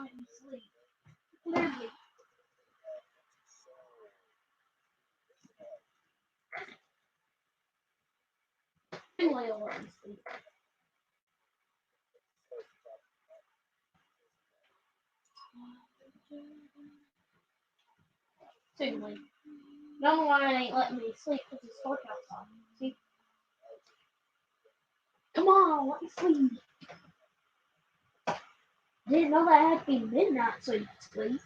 let me sleep. Clearly. Anyway, I'll let me sleep. Seriously. No one ain't letting me sleep because it's dark outside. See? Come on, let me sleep. I didn't know that had to be midnight so you could sleep.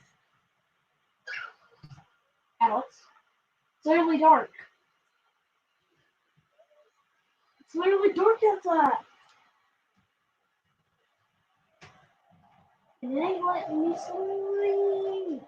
Alex, it's literally dark. It's literally dark outside. And it ain't letting me sleep.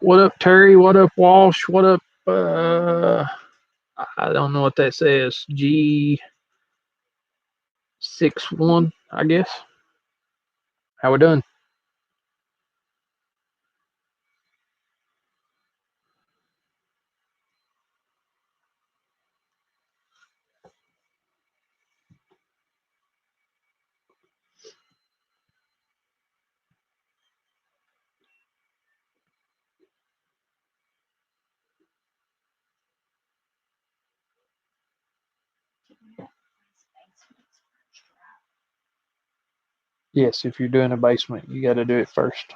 What up, Terry? What up, Walsh? What up? I don't know what that says. G61, I guess. How we doing? Yes, if you're doing a basement, you got to do it first.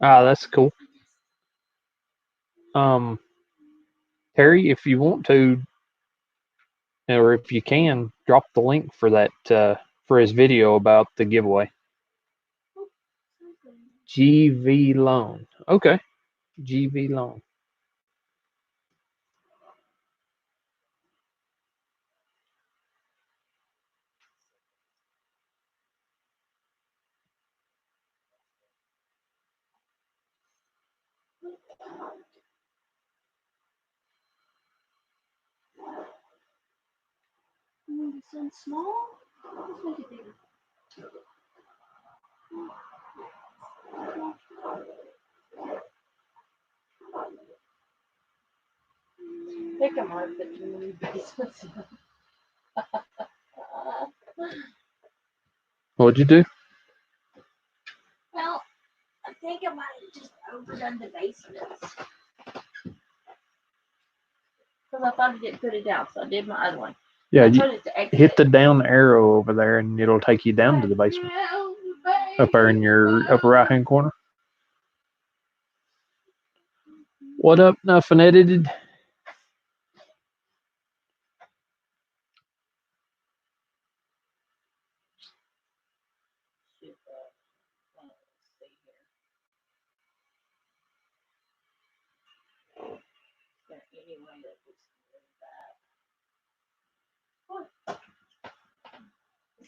That's cool. Terry, if you want to, or if you can, drop the link for that for his video about the giveaway. GV Loan. Okay. GV Loan. This small? Let's make it bigger. I think I'm hard to do new basements. What'd you do? Well, I think I might have just overdone the basements. Because I thought I didn't put it down, so I did my other one. Yeah, you hit the down arrow over there and it'll take you down to the basement. Up there in your upper right hand corner. What up, Nothing Edited?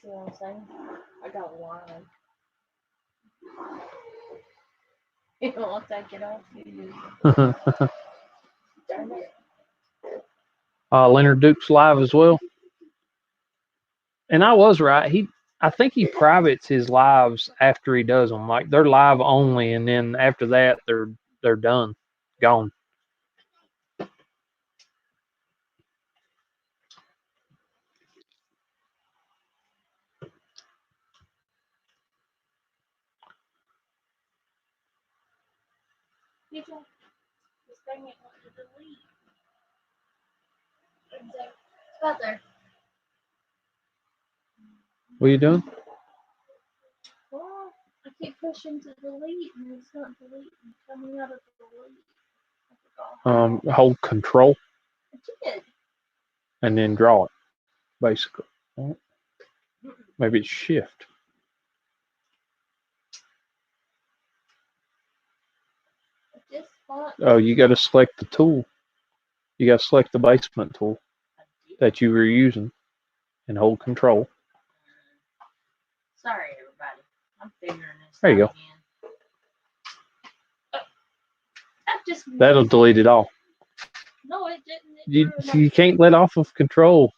See what I'm saying? I got one. You don't want to take it off. Darn it. Leonard Duke's live as well. And I was right. I think he privates his lives after he does them. Like they're live only, and then after that they're done, gone. This thing ain't want to delete. It's about there. What are you doing? Well, I keep pushing to delete and it's not deleting. Coming out of delete. Hold Control. I did. And then draw it, basically. Maybe it's Shift. Oh, you got to select the tool. You got to select the basement tool that you were using and hold Control. Sorry, everybody. I'm figuring this there you out go. That'll delete it all. No, it You can't let off of control.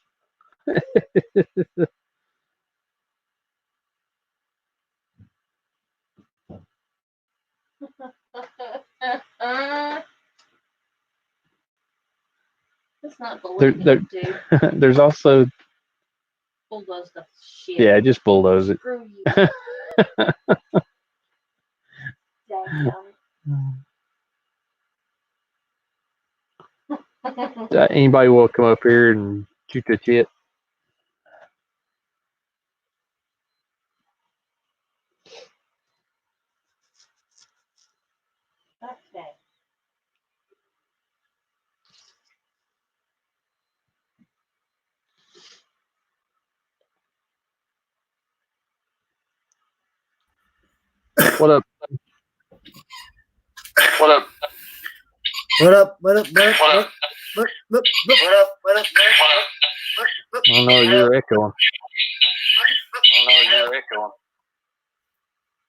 That's not There, believing there, it, dude. there's also Bulldoze the shit. yeah, just bulldoze it. Screw you. Anybody will come up here and shoot the shit. Okay. What up? What up? What up? What up? What up? What up? What up? What up? What up? Oh no, you're echoing. Oh no, you're echoing.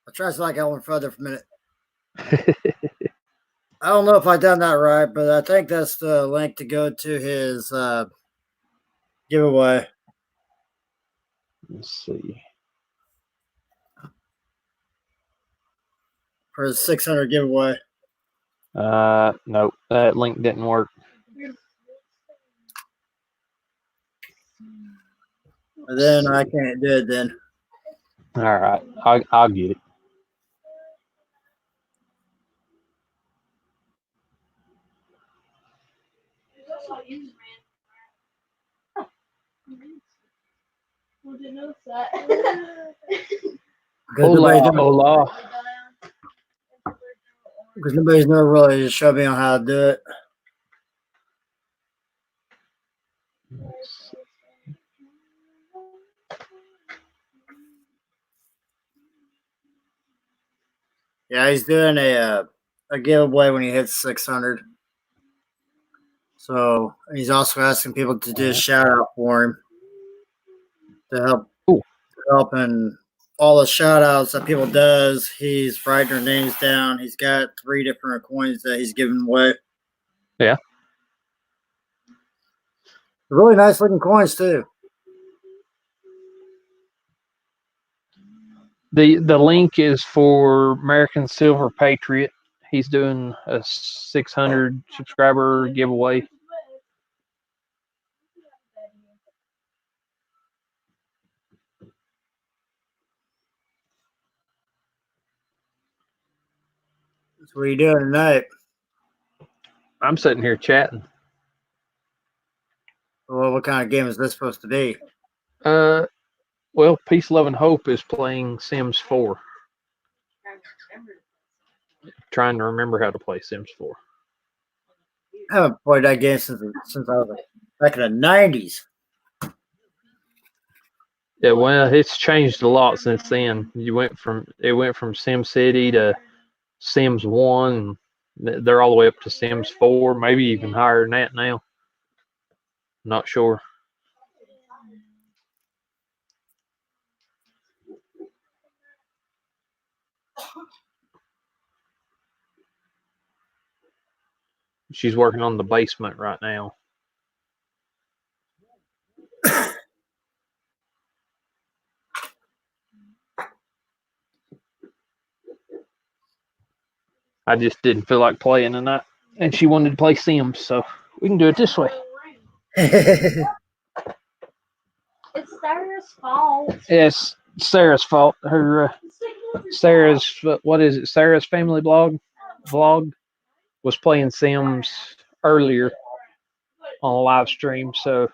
I'll try to like I went further for a minute. I don't know if I done that right, but I think that's the link to go to his giveaway. Let's see. For his 600 giveaway. Nope, that link didn't work. And then I can't do it then. All right, I'll get it. Who didn't notice that? Hola. Because nobody's never really just showed me on how to do it. Yeah, he's doing a giveaway when he hits 600. So he's also asking people to do a shout out for him to help in all the shout outs that people does. He's writing their names down. He's got 3 different coins that he's giving away. Yeah. Really nice looking coins too. The link is for American Silver Patriot. He's doing a 600 subscriber giveaway. That's what are you doing tonight? I'm sitting here chatting. Well, what kind of game is this supposed to be? Well, Peace, Love, and Hope is playing Sims 4. Trying to remember how to play Sims 4. I haven't played that game since I was back in the 90s. Yeah, well, it's changed a lot since then. It went from Sim City to Sims 1. And they're all the way up to Sims 4, maybe even higher than that now. Not sure. She's working on the basement right now. I just didn't feel like playing tonight, and she wanted to play Sims, so we can do it this way. It's Sarah's fault. It's Sarah's fault. Her Sarah's what is it? Sarah's family vlog was playing Sims earlier on a live stream, so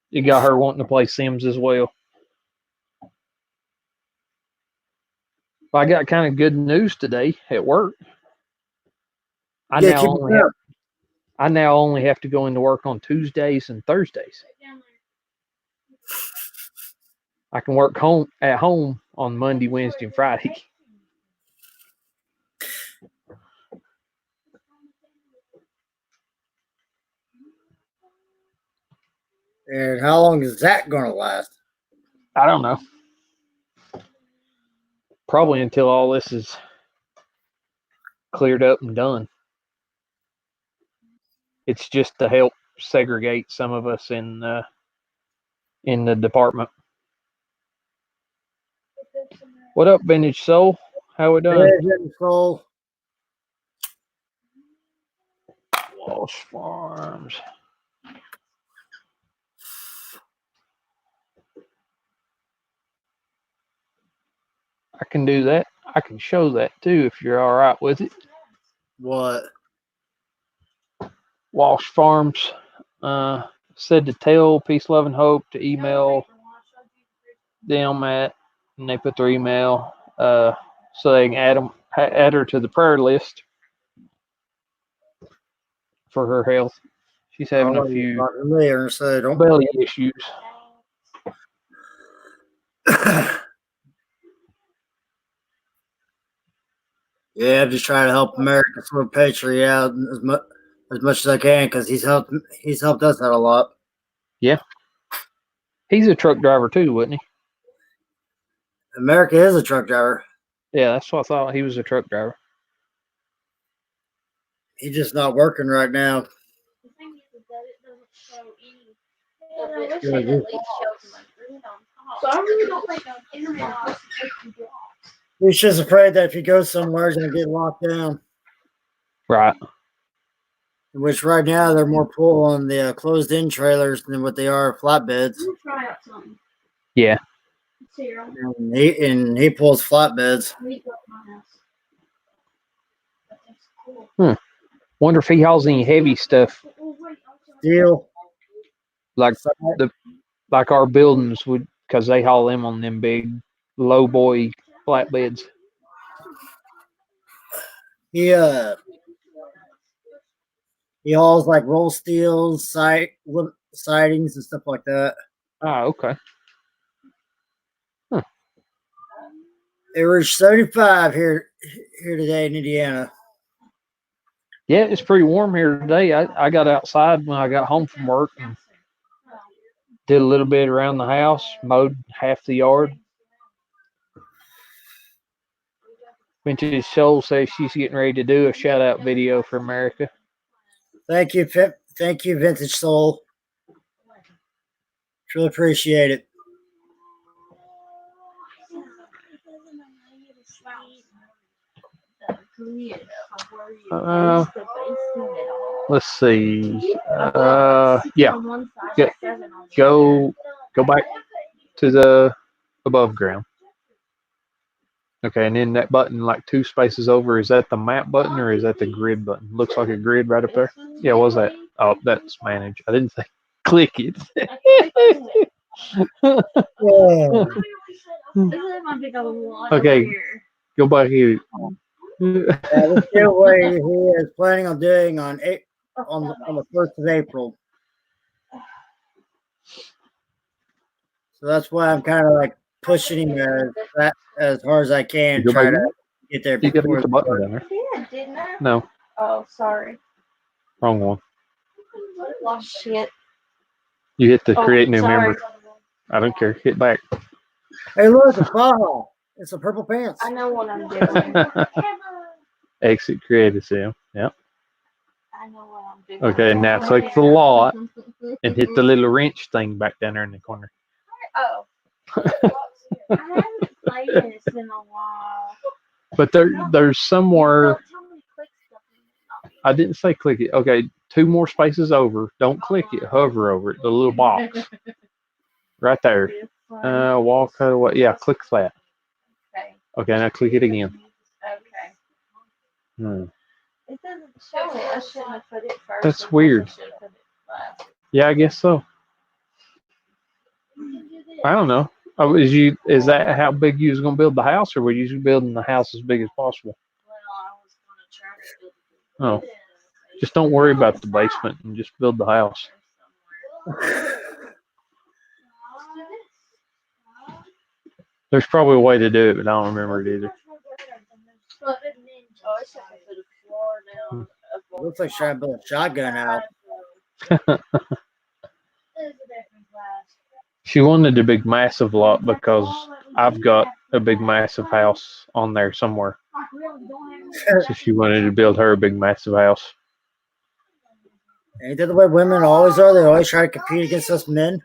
you got her wanting to play Sims as well. But I got kind of good news today at work. I now only have to go into work on Tuesdays and Thursdays. I can work at home on Monday, Wednesday, and Friday. And how long is that going to last? I don't know. Probably until all this is cleared up and done. It's just to help segregate some of us in the department. What up, Vintage Soul? How we doing? Hey, Soul. Lost Farms. I can do that. I can show that too if you're all right with it. What? Walsh Farms said to tell Peace, Love, and Hope to email them at, and they put their email so they can add her to the prayer list for her health. She's having a few belly issues. Yeah, I'm just trying to help America's Little Patriot out as much as I can because he's helped us out a lot. Yeah, he's a truck driver too, wasn't he? America is a truck driver. Yeah, that's what I thought. He was a truck driver. He's just not working right now. The thing is that it doesn't show any of it at least shows like green on top. So I really don't think the internet is supposed to take you jobs. He's just afraid that if he goes somewhere, he's going to get locked down. Right. Which right now they're more pull on the closed-in trailers than what they are flatbeds. Let me try out something. Yeah. And he pulls flatbeds. Wonder if he hauls any heavy stuff. Deal. Like our buildings would, because they haul them on them big low boy flatbeds. He hauls like roll steels, sidings, and stuff like that. Ah, okay. Huh. It reached 75 here today in Indiana. Yeah, it's pretty warm here today. I got outside when I got home from work and did a little bit around the house, mowed half the yard. Vintage Soul says she's getting ready to do a shout out video for America. Thank you, Vintage Soul. Truly appreciate it. Let's see. Yeah. Go back to the above ground. Okay, and then that button, like 2 spaces over, is that the map button or is that the grid button? Looks like a grid right up there. Yeah, what was that? Oh, that's manage. I didn't say click it. Okay, go back here. The giveaway he is planning on doing on the 1st of April. So that's why I'm kind of like pushing him as hard as I can. Try to get there. You got to get the button down there. Yeah, didn't I? No. Oh, sorry. Wrong one. Oh, shit. You hit the create new member. I don't care. Hit back. Hey, look, it's Baja. It's the purple pants. I know what I'm doing. Exit create a sim. Yep. I know what I'm doing. Okay, now click the lot and hit the little wrench thing back down there in the corner. Oh. I haven't played this in a while. But there's somewhere. I didn't say click it. Okay, 2 more spaces over. Don't click it. Hover over it. The little box. Right there. Walk away. Yeah, click that. Okay, now click it again. Okay. It doesn't show it. I shouldn't have put it first. That's weird. Yeah, I guess so. I don't know. Oh, is that how big you was gonna build the house, or were you building the house as big as possible? Well, I was gonna try to build it. Oh, just don't worry about the basement and just build the house. There's probably a way to do it, but I don't remember it either. Looks like trying to build a shotgun out. She wanted a big massive lot because I've got a big massive house on there somewhere. So she wanted to build her a big massive house. Ain't that the way women always are? They always try to compete against us men.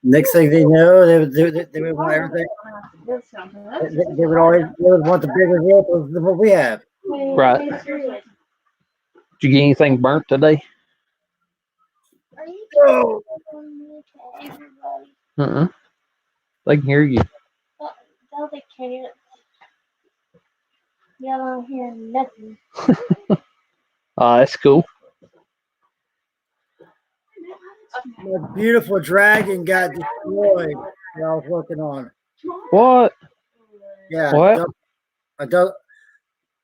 Next thing they know, they would want everything. They would want the bigger vehicles than what we have. Right. Did you get anything burnt today? Oh. They can hear you. No, they can't. Y'all don't hear nothing. That's cool. My beautiful dragon got destroyed that I was working on. What? Yeah. What?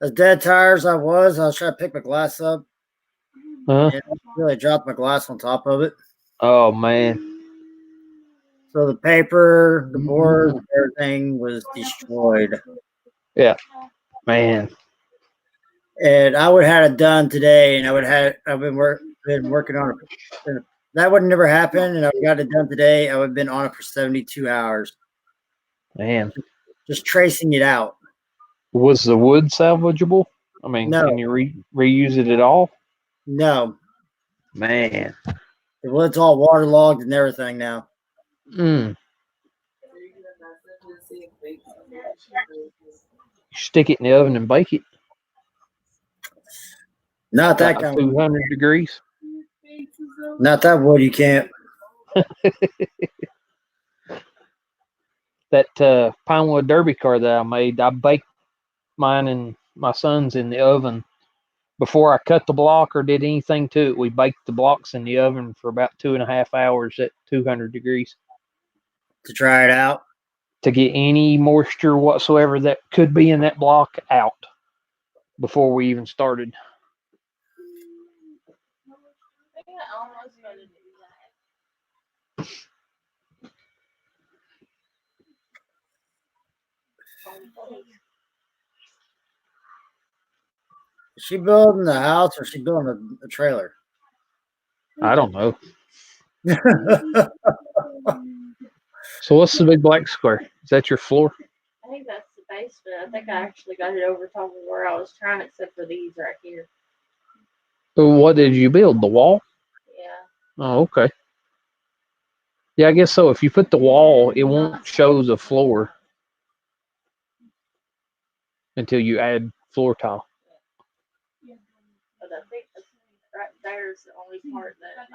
As dead tired as I was trying to pick my glass up. And I really dropped my glass on top of it. Oh, man. So the paper, the board, everything was destroyed. Yeah. Man. And I would have had it done today, and I've been working on it. That would never happen, and I got it done today. I would have been on it for 72 hours. Man. Just tracing it out. Was the wood salvageable? I mean, No. Can you reuse it at all? No. Man. The wood's all waterlogged and everything now. Stick it in the oven and bake it. Not that kind 200 degrees. Not that wood, you can't. That Pinewood Derby car that I made, I baked mine and my son's in the oven. Before I cut the block or did anything to it, we baked the blocks in the oven for about 2.5 hours at 200 degrees. To dry it out? To get any moisture whatsoever that could be in that block out before we even started. Is she building the house or is she building a trailer? I don't know. So what's the big black square? Is that your floor? I think that's the basement. I think I actually got it over top of where I was trying, except for these right here. So what did you build? The wall? Yeah. Oh, okay. Yeah, I guess so. If you put the wall, it won't show the floor until you add floor tile. But I think right there's the only part that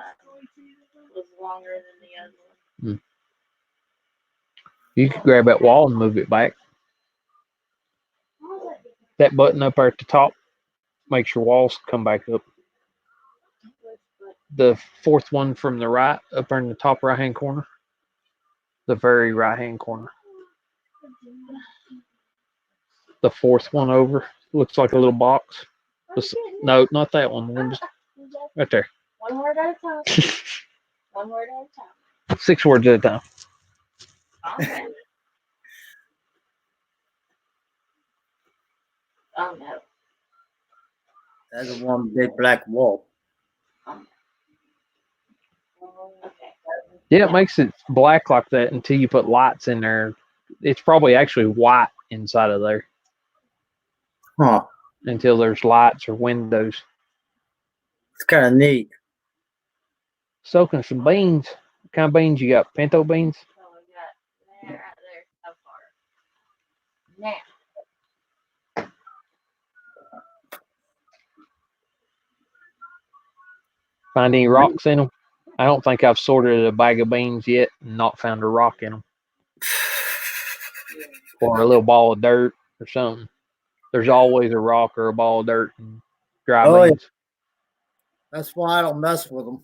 was longer than the other one. You could grab that wall and move it back. That button up there at the top makes your walls come back up. The fourth one from the right, up there in the top right-hand corner. The very right-hand corner. The fourth one over. Looks like a little box. No, not that one. Right there. One word at a time. One word at a time. 6 words at a time. Okay. Oh no. That's one big black wall. Okay. Yeah, it makes it black like that until you put lights in there. It's probably actually white inside of there. Huh. Until there's lights or windows. It's kind of neat. Soaking some beans. What kind of beans you got? Pinto beans? So we got there, right there, so far. Now. Find any rocks in them? I don't think I've sorted a bag of beans yet and not found a rock in them. Or a little ball of dirt or something. There's always a rock or a ball of dirt in dry beans. Yeah. That's why I don't mess with them.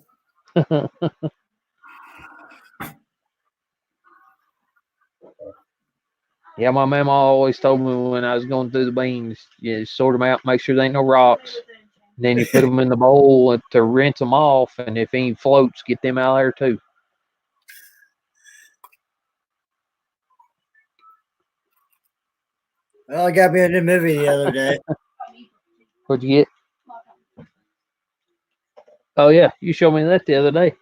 Yeah, my mama always told me when I was going through the beans, you sort them out, make sure there ain't no rocks. And then you put them in the bowl to rinse them off, and if any floats, get them out of there too. Well, I got me a new movie the other day. What'd you get? Oh yeah, you showed me that the other day.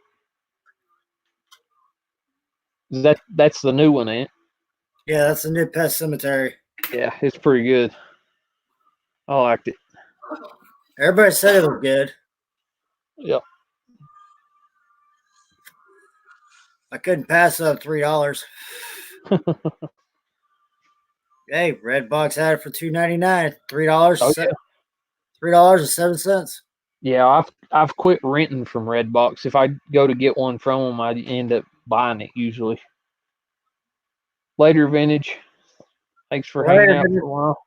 That's the new one, ain't it? Yeah, that's the new Pet Cemetery. Yeah, it's pretty good. I liked it. Everybody said it was good. Yep. I couldn't pass up $3. Hey, Redbox had it for $2.99. $3. Oh yeah. $3.07. Yeah, I've quit renting from Redbox. If I go to get one from them, I end up buying it usually. Later vintage. Thanks for hanging out for a while.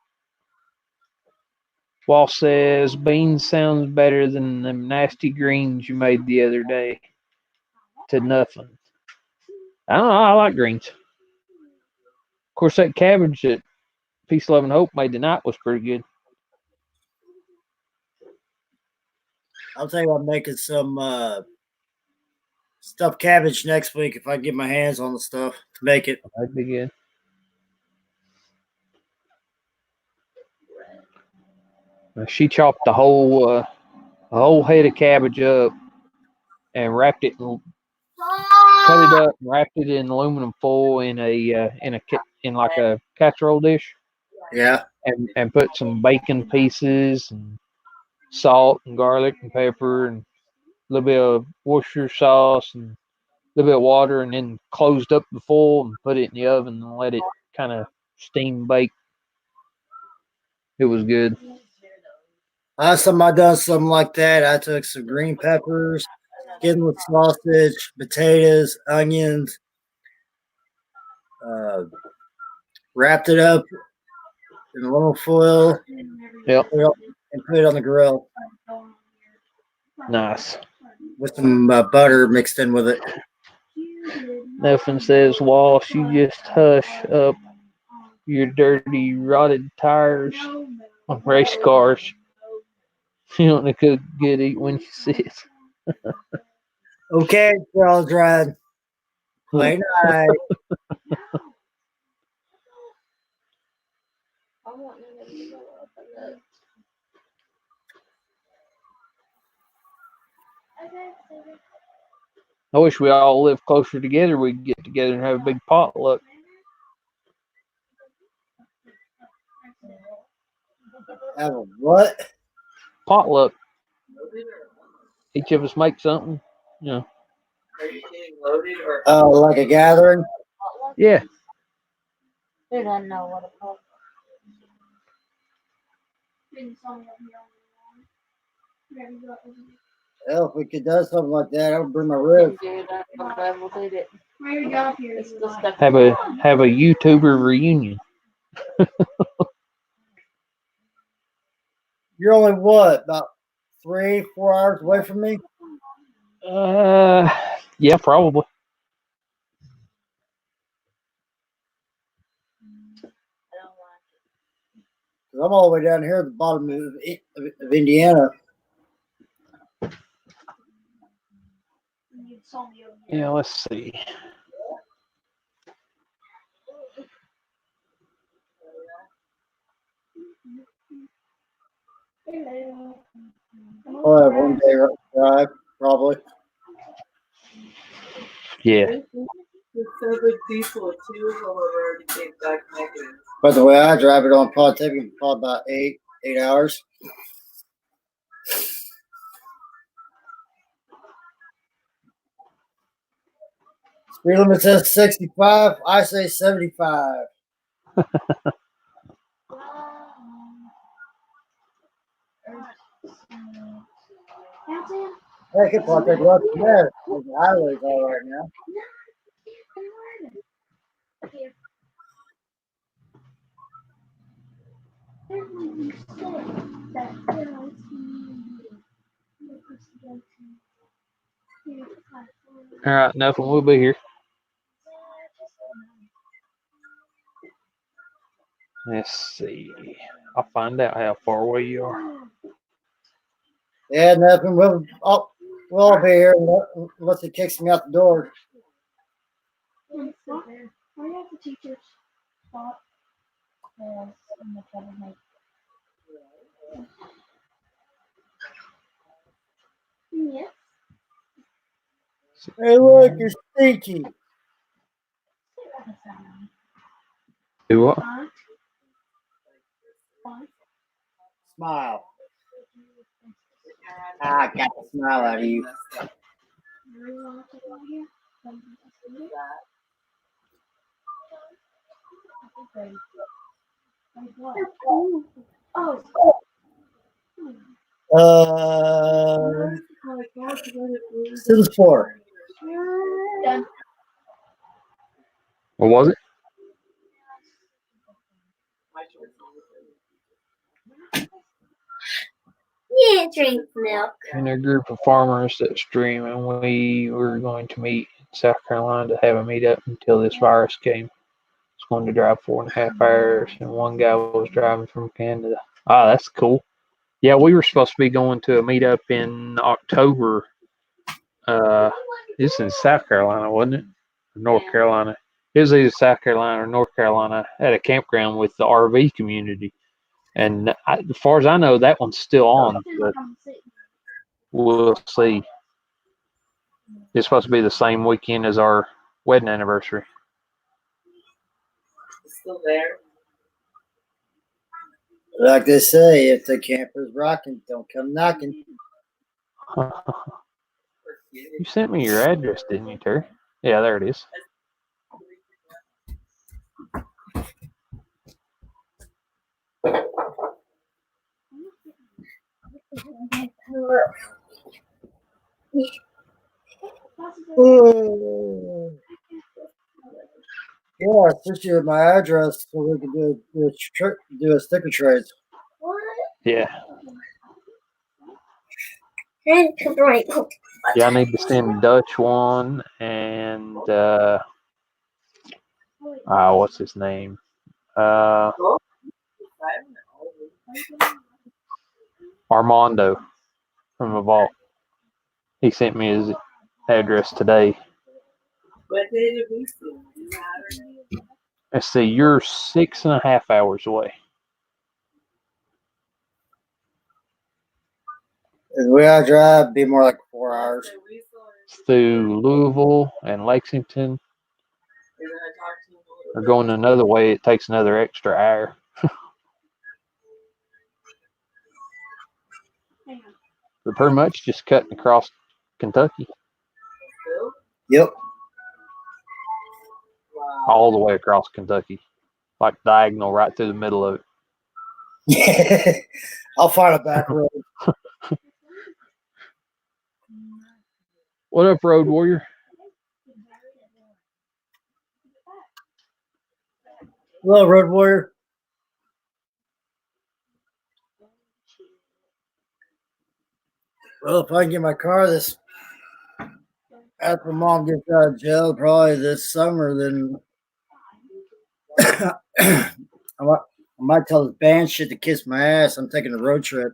Wall says beans sounds better than them nasty greens you made the other day. To nothing. I don't know. I like greens. Of course, that cabbage that Peace, Love, and Hope made tonight was pretty good. I'll tell you, I'm making some stuffed cabbage next week if I get my hands on the stuff to make it. That'd be good. She chopped the whole head of cabbage up and wrapped it, cut it up, and wrapped it in aluminum foil in like a casserole dish. Yeah. And put some bacon pieces and salt and garlic and pepper and a little bit of Worcestershire sauce and a little bit of water, and then closed up the foil and put it in the oven and let it kind of steam bake. It was good. Last time I done something like that, I took some green peppers, skinless sausage, potatoes, onions, wrapped it up in aluminum foil. Yep. And put it on the grill. Nice. With some butter mixed in with it. Nothing says, Walsh, you just hush up your dirty, rotted tires on race cars. You don't want to cook good, eat when you sit. Okay, Charles Ride. Play night. I wish we all lived closer together. We'd get together and have a big potluck. Have a what? Potluck. Each of us make something. Yeah. Oh, like a gathering? Yeah. Who doesn't know what a potluck Hell, if we could do something like that, I would bring my ribs. Have a YouTuber reunion. You're only what, about 3-4 hours away from me? Yeah, probably. I'm all the way down here at the bottom of Indiana. Yeah, let's see. I'll have one day drive, probably. Yeah. But the way I drive it on, probably taking about 8 hours. Speed limit says 65. I say 75. I could probably take less than that. The highways all right now. All right, nothing. We'll be here. Let's see. I'll find out how far away you are. Yeah, nothing. We'll all be here unless it kicks me out the door. Where you have the teacher's spot? In the troublemaker. Yes. Hey, look, you're stinky. Do what? Smile. I got the smile out of you. Sims 4. What was it? Yeah, drink milk. And a group of farmers that stream, and we were going to meet in South Carolina to have a meetup until this virus came. It's going to drive 4.5 hours, and one guy was driving from Canada. Ah, that's cool. Yeah, we were supposed to be going to a meetup in October. It's in South Carolina, wasn't it? Or North Carolina. It was either South Carolina or North Carolina at a campground with the RV community. And as far as I know, that one's still on, but we'll see. It's supposed to be the same weekend as our wedding anniversary. It's still there. Like they say, if the camper's rocking, don't come knocking. You sent me your address, didn't you, Terry? Yeah, there it is. Yeah, especially with my address, so we can do a sticker trade. Yeah. Yeah, I need to send Dutch one and what's his name? Armando from the vault. He sent me his address today. What day did we see? Let's see, you're 6.5 hours away. The way I drive, be more like 4 hours. It's through Louisville and Lexington. Or going another way, it takes another extra hour. We're pretty much just cutting across Kentucky. Yep. All the way across Kentucky. Like diagonal right through the middle of it. I'll find a back road. What up, Road Warrior? Hello, Road Warrior. Well, if I can get my car this after Mom gets out of jail, probably this summer, then I might tell this band shit to kiss my ass. I'm taking a road trip.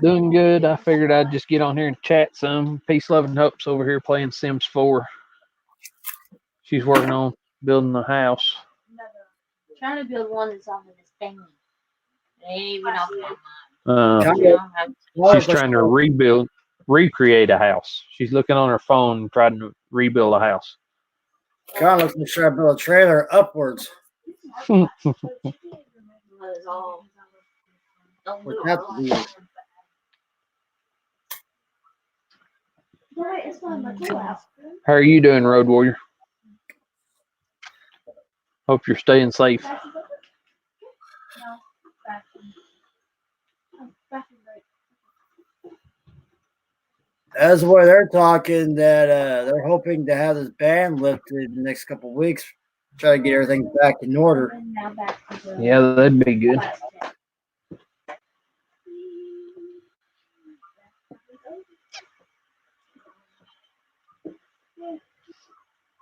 Doing good. I figured I'd just get on here and chat some. Peace, love, and hopes over here playing Sims 4. She's working on building the house. Trying to build one that's on this thing. Maybe not. She's trying to recreate a house. She's looking on her phone, trying to rebuild a house. Kind of looking to try to build a trailer upwards. How are you doing, Road Warrior? Hope you're staying safe. As the way they're talking, that they're hoping to have this ban lifted in the next couple of weeks. Try to get everything back in order. Yeah, that'd be good.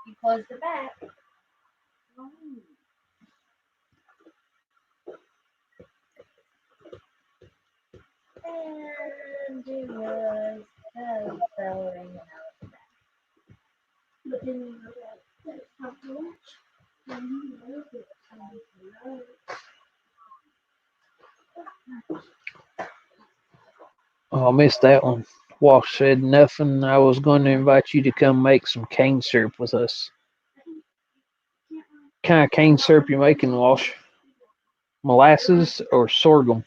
You close the back. And it was celery out. But then you know that's not much. Oh, I missed that one. Walsh said nothing. I was going to invite you to come make some cane syrup with us. What kind of cane syrup you making, Walsh? Molasses or sorghum?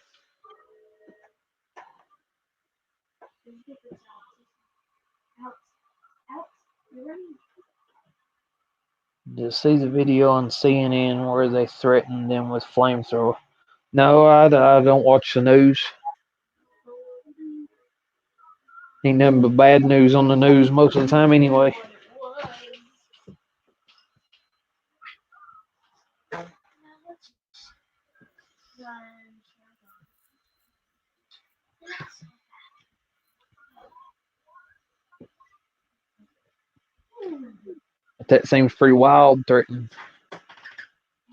Just see the video on CNN where they threatened them with flamethrower. No, I don't watch the news. Ain't nothing but bad news on the news most of the time anyway. But that seems pretty wild, threatening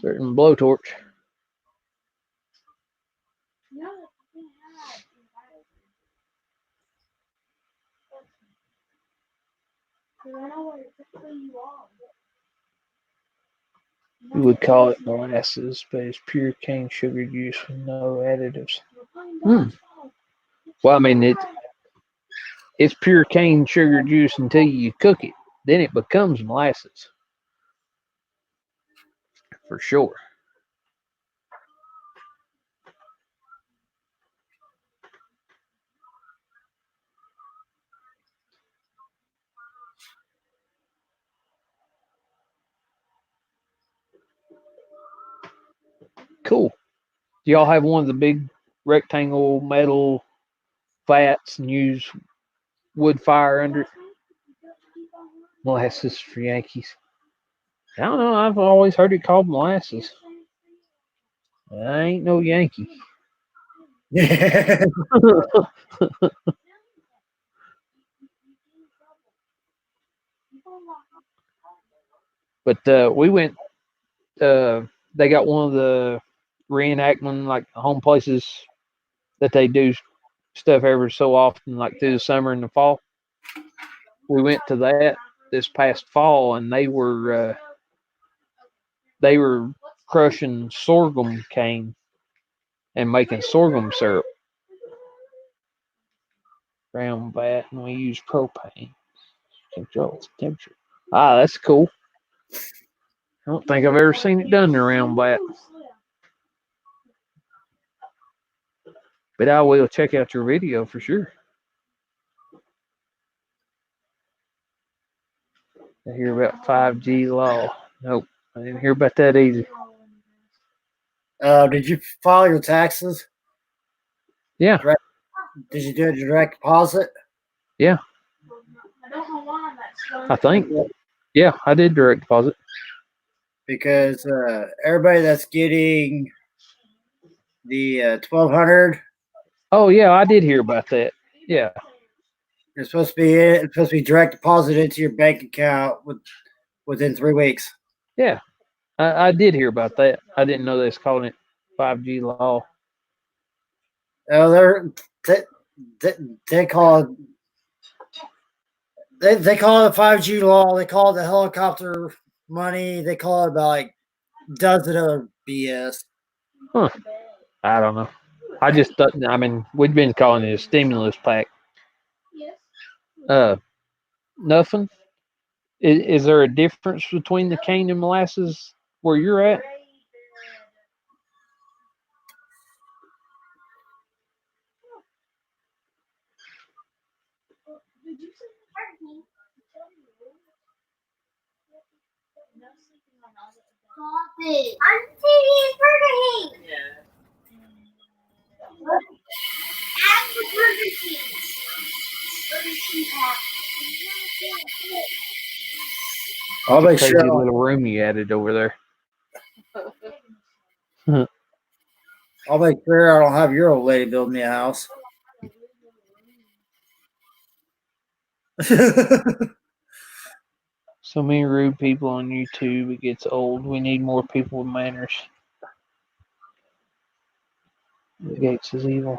blowtorch. We would call it molasses, but it's pure cane sugar juice with no additives. Well, I mean, it's pure cane sugar juice until you cook it. Then it becomes molasses. For sure. Cool. Do y'all have one of the big rectangle metal vats and use wood fire under it? Molasses for Yankees. I don't know. I've always heard it called molasses. I ain't no Yankee. Yeah. But we went. They got one of the reenactment like home places that they do stuff ever so often, like through the summer and the fall. We went to that this past fall, and they were crushing sorghum cane and making sorghum syrup. Round vat, and we use propane. Control temperature. Ah, that's cool. I don't think I've ever seen it done in a round vat. But I will check out your video for sure. I hear about 5G law. Nope, I didn't hear about that either. Did you file your taxes? Yeah. Did you do a direct deposit? Yeah. I think. Yeah, I did direct deposit. Because everybody that's getting the 1,200. Oh yeah, I did hear about that. Yeah. It's supposed to be direct deposit into your bank account within 3 weeks. Yeah, I did hear about that. I didn't know they was calling it 5G law. Oh, they call it they call it 5G law. They call it the helicopter money. They call it about like dozen other BS. Huh. I don't know. I just thought. I mean, we've been calling it a stimulus pack. Nothing. Is there a difference between the cane and molasses where you're at? I'm taking Burger King. Yeah. Ask for Burger King. Burger King app. I'll make Crazy sure. little room you added over there. I'll make sure I don't have your old lady build me a house. So many rude people on YouTube. It gets old. We need more people with manners. The Gates is evil.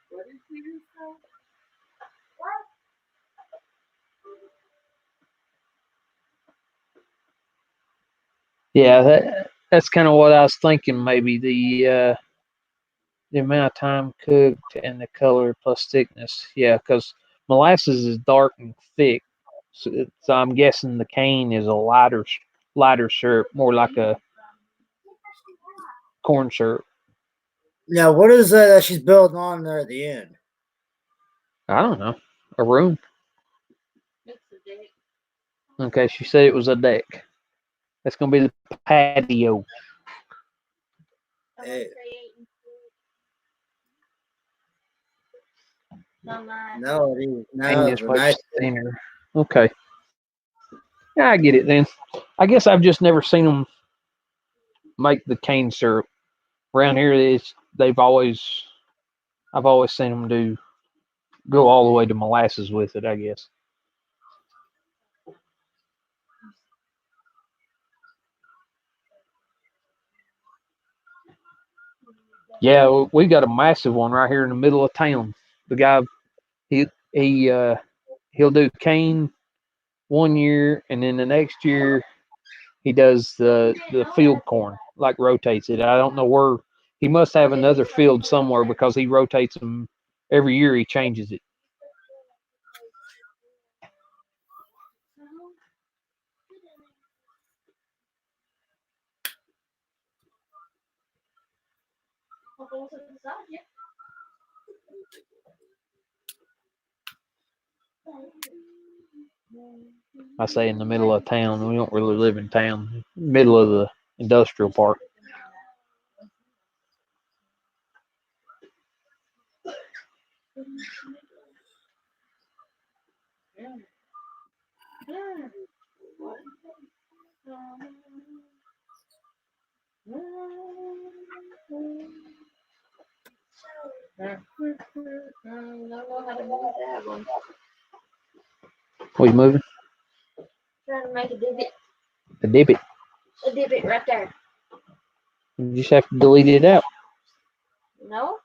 What did you say? Yeah, that's kind of what I was thinking. Maybe the amount of time cooked and the color plus thickness. Yeah, because molasses is dark and thick, so I'm guessing the cane is a lighter syrup, more like a corn syrup. Now, what is that she's building on there at the end? I don't know. A room. It's a dick. Okay, she said it was a deck. That's gonna be the patio. I'm Hey. creating no line. No, it is. And No, just it's much nice. thinner. Okay. Yeah, I get it then. I guess I've just never seen them make the cane syrup. Around here, I've always seen them go all the way to molasses with it, I guess. Yeah, we got a massive one right here in the middle of town. The guy, he'll do cane 1 year, and then the next year he does the field corn, like rotates it. I don't know where. He must have another field somewhere because he rotates them every year. He changes it. I say in the middle of town. We don't really live in town. Middle of the industrial park. What are you moving? Trying to make a divot. The divot. A divot right there. You just have to delete it out. No?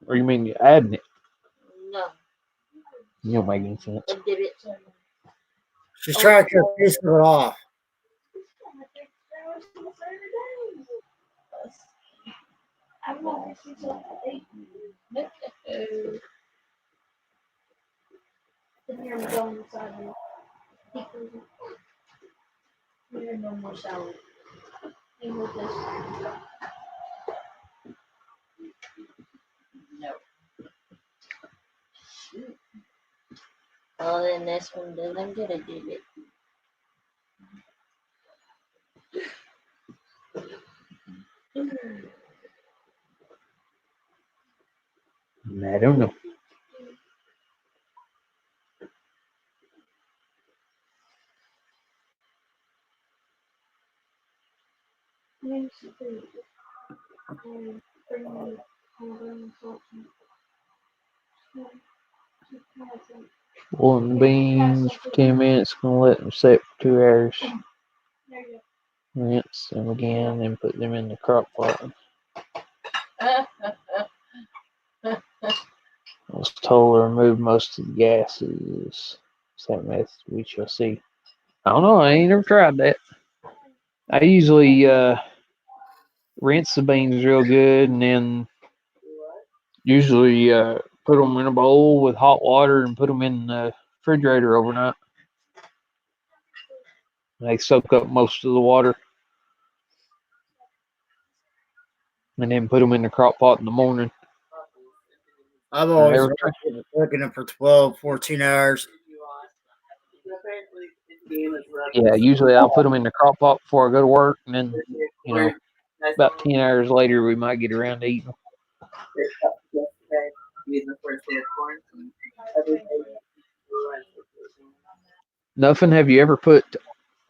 Or you mean you're adding it? No. You don't make any sense. A divot. She's trying to cut a piece of it off. No more salad. No. Well, then this one doesn't get a divot. I don't know. Boiling beans for 10 minutes. Gonna let them set for 2 hours. Rinse them again and put them in the crock pot. I was told to remove most of the gases. That method we shall see. I don't know. I ain't never tried that. I usually rinse the beans real good and then usually put them in a bowl with hot water and put them in the refrigerator overnight. They soak up most of the water. And then put them in the crock pot in the morning. I've always cooking them for 12, 14 hours. Yeah, usually I'll put them in the crock pot before I go to work, and then, about 10 hours later, we might get around to eating them. Nothing. Have you ever put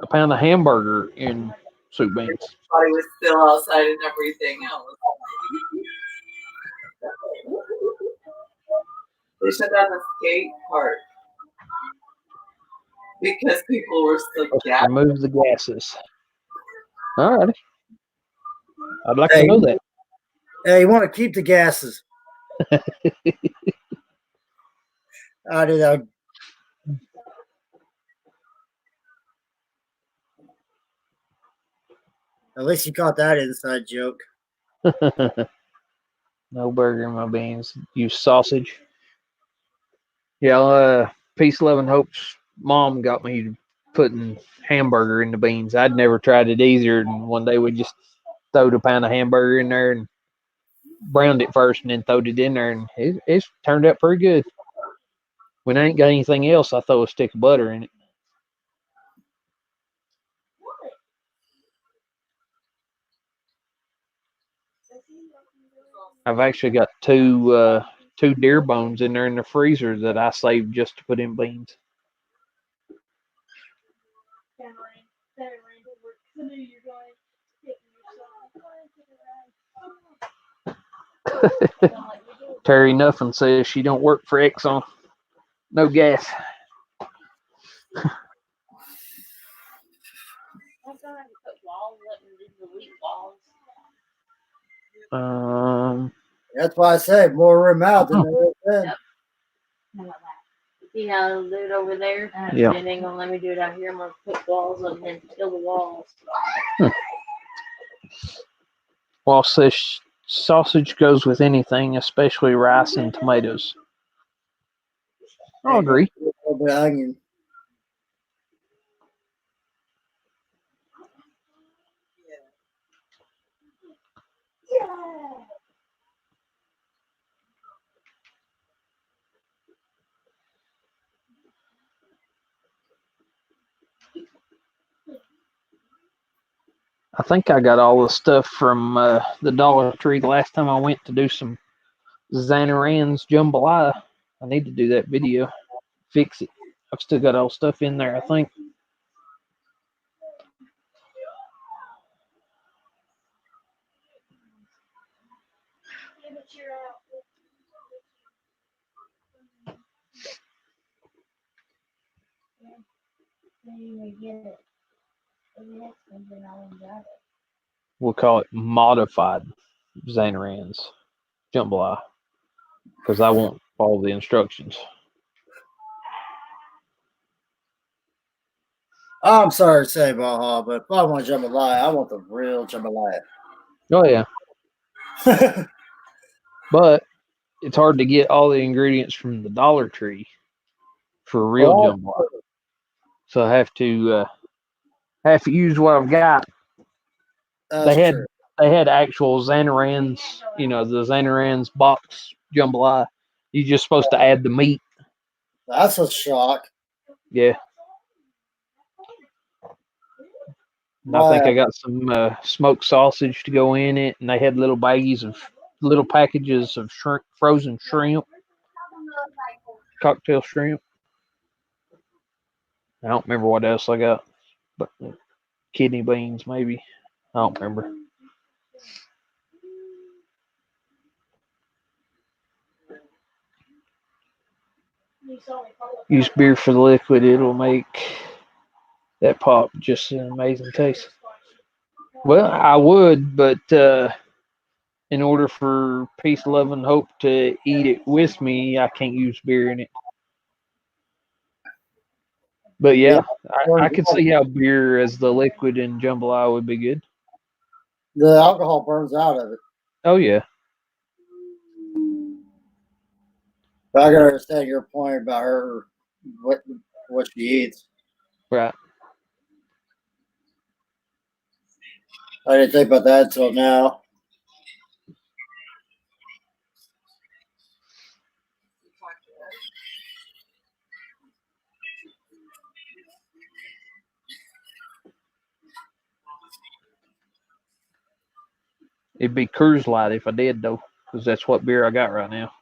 a pound of hamburger in soup beans? Body was still outside and everything else. They shut down the skate park because people were still gassed. Remove the gases. All right. I'd like to know that. Hey, you want to keep the gases. I did that. At least you caught that inside joke. No burger in my beans. Use sausage. Yeah, Peace, Love, and Hope's mom got me putting hamburger in the beans. I'd never tried it either, and one day we just throwed a pound of hamburger in there and browned it first and then throwed it in there, and it's turned out pretty good. When I ain't got anything else, I throw a stick of butter in it. I've actually got two deer bones in there in the freezer that I saved just to put in beans. Terry Nuffin says she don't work for Exxon. No gas. That's why I say more room out than there is in. See how I do it over there? Yeah. Then they ain't gonna let me do it out here. I'm gonna put walls up and then fill the walls. Wall says sausage goes with anything, especially rice and tomatoes. I'll agree. A little bit of onion. I think I got all the stuff from the Dollar Tree the last time I went to do some Xanaran's jambalaya. I need to do that video. Fix it. I've still got all stuff in there, I think. We'll call it modified Xanaran's jambalaya because I won't follow the instructions. I'm sorry to say, Baja, but if I want jambalaya, I want the real jambalaya. Oh, yeah. But it's hard to get all the ingredients from the Dollar Tree for real jambalaya. So I have to use what I've got. That's true. They had actual Xanaran's, the Xanaran's box jambalaya. You're just supposed to add the meat. That's a shock. Yeah. And I think I got some smoked sausage to go in it, and they had little packages of frozen shrimp, cocktail shrimp. I don't remember what else I got, but kidney beans maybe. I don't remember. Use beer for the liquid; it'll make that pop just an amazing taste. Well, I would, but in order for Peace, Love, and Hope to eat it with me, I can't use beer in it. But yeah, I could see how beer as the liquid in jambalaya would be good. The alcohol burns out of it. Oh yeah. But I can understand your point about her, what she eats. Right. I didn't think about that until now. It'd be Coors Light if I did though, because that's what beer I got right now.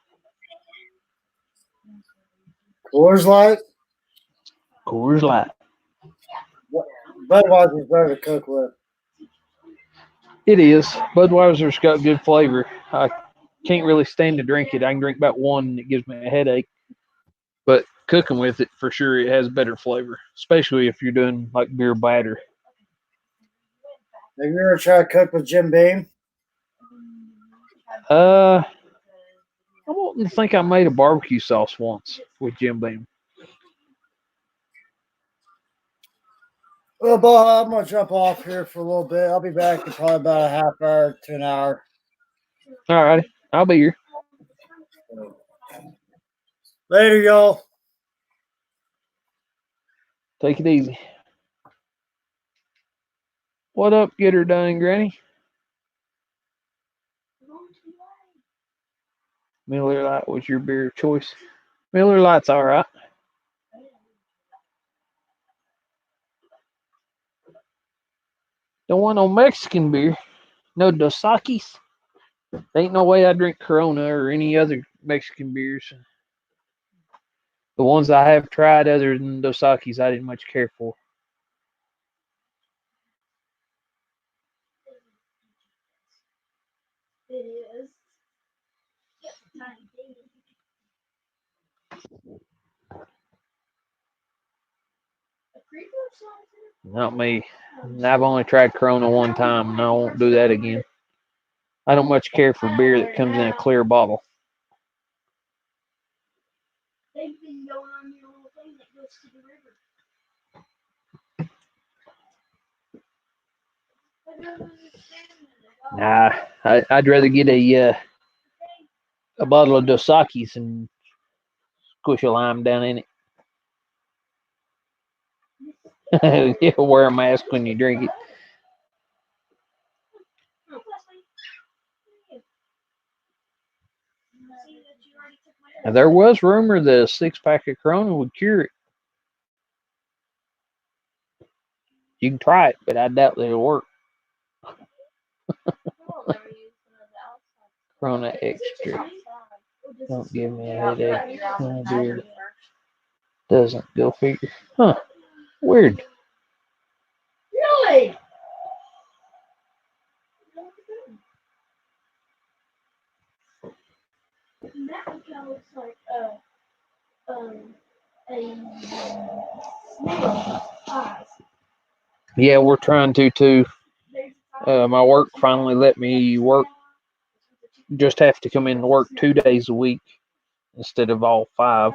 Coors Light? Coors Light. Budweiser's better to cook with. It is. Budweiser's got good flavor. I can't really stand to drink it. I can drink about one and it gives me a headache. But cooking with it, for sure, it has better flavor, especially if you're doing like beer batter. Have you ever tried to cook with Jim Beam? I don't think I made a barbecue sauce once with Jim Beam. Well, Bob, I'm going to jump off here for a little bit. I'll be back in probably about a half hour to an hour. All righty. I'll be here. Later, y'all. Take it easy. What up, get her done, Granny? Miller Lite was your beer of choice. Miller Lite's all right. Don't want no Mexican beer. No Dos Equis. There ain't no way I drink Corona or any other Mexican beers. The ones I have tried other than Dos Equis, I didn't much care for. It is. Not me. I've only tried Corona one time, and I won't do that again. I don't much care for beer that comes in a clear bottle. They've been going on your little thing that goes to the river. Nah, I'd rather get a bottle of Dos Equis and squish a lime down in it. You wear a mask when you drink it. Now, there was rumor that a 6-pack of Corona would cure it. You can try it, but I doubt that it'll work. Corona Extra. Don't give me a headache. My beer doesn't. Go figure. Huh. Weird. Really? That one kind of looks like a snail eyes. Yeah, we're trying to too. My work finally let me work. Just have to come in to work 2 days a week instead of all 5.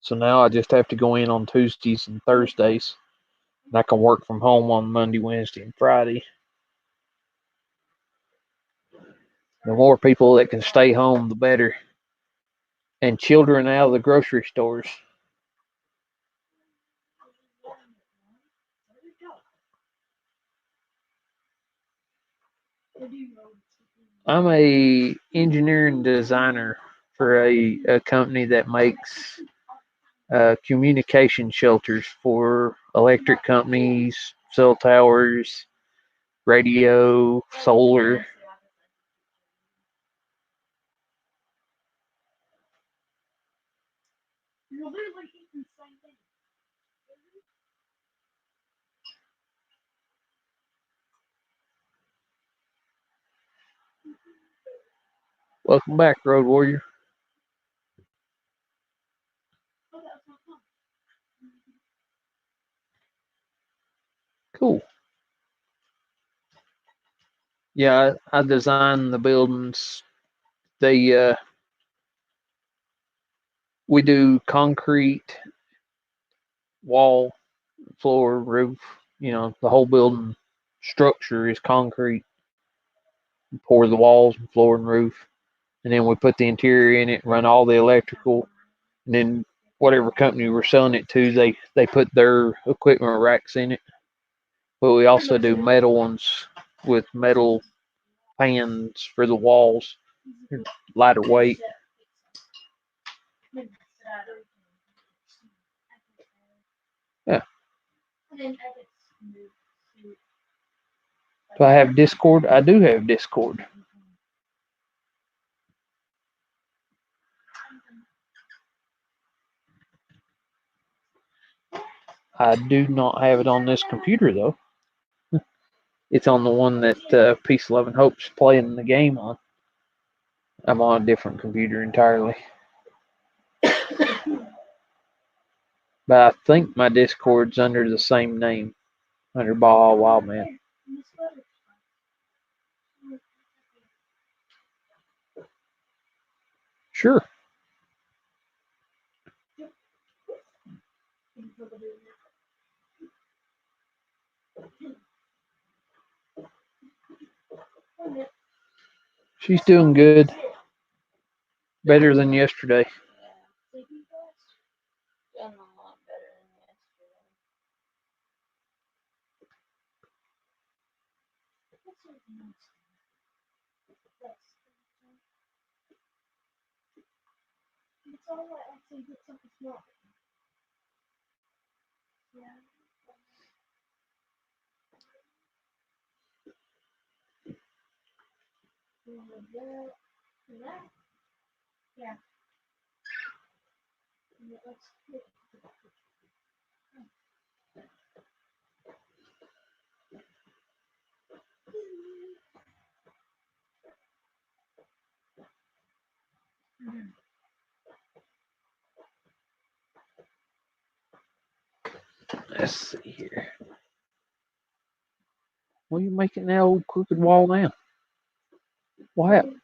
So now I just have to go in on Tuesdays and Thursdays. And I can work from home on Monday, Wednesday, and Friday. The more people that can stay home, the better. And children out of the grocery stores. I'm a engineer and designer for a company that makes communication shelters for electric companies, cell towers, radio, solar. Welcome back, Road Warrior. Cool. Yeah, I design the buildings. They we do concrete, wall, floor, roof. The whole building structure is concrete. We pour the walls, floor, and roof, and then we put the interior in it, run all the electrical, and then whatever company we're selling it to, they put their equipment racks in it. But we also do metal ones with metal pans for the walls, lighter weight. Yeah. Do I have Discord? I do have Discord. I do not have it on this computer though. It's on the one that Peace, Love, and Hope's playing the game on. I'm on a different computer entirely. But I think my Discord's under the same name, under Bajawildman. Sure. She's doing good. Better than yesterday. It's all right. Actually, get something small. Yeah. That. Yeah. Let's get. Let's see here. What are you making that old crooked wall now? What happened?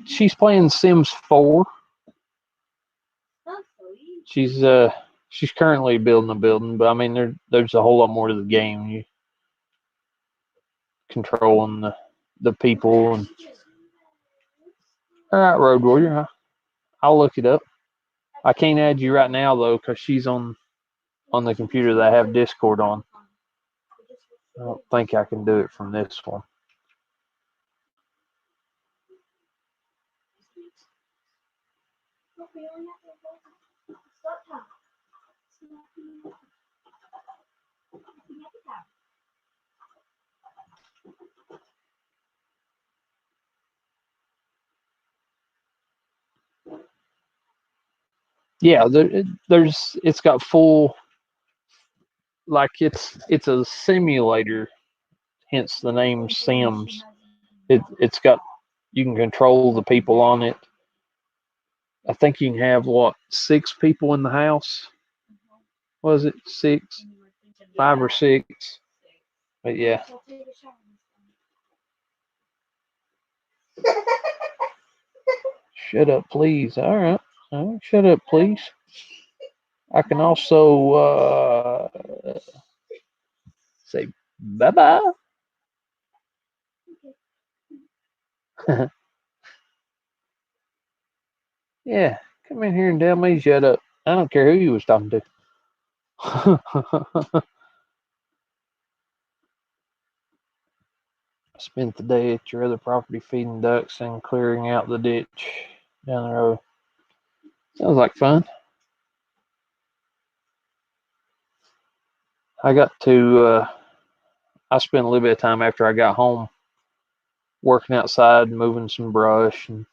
She's playing Sims 4. She's currently building a building, but I mean there's a whole lot more to the game. You controlling the people and all right, Road Warrior. Huh? I'll look it up. I can't add you right now though, because she's on the computer that I have Discord on. I don't think I can do it from this one. Yeah, it's got full, like it's a simulator, hence the name Sims. It's got, you can control the people on it. I think you can have 6 people in the house. Was it 6? 5 or 6? But yeah. Shut up, please. All right. Shut up, please. I can also say bye-bye. Yeah, come in here and tell me shut up. I don't care who you was talking to. I spent the day at your other property feeding ducks and clearing out the ditch down the road. Sounds like fun. I spent a little bit of time after I got home working outside, moving some brush, and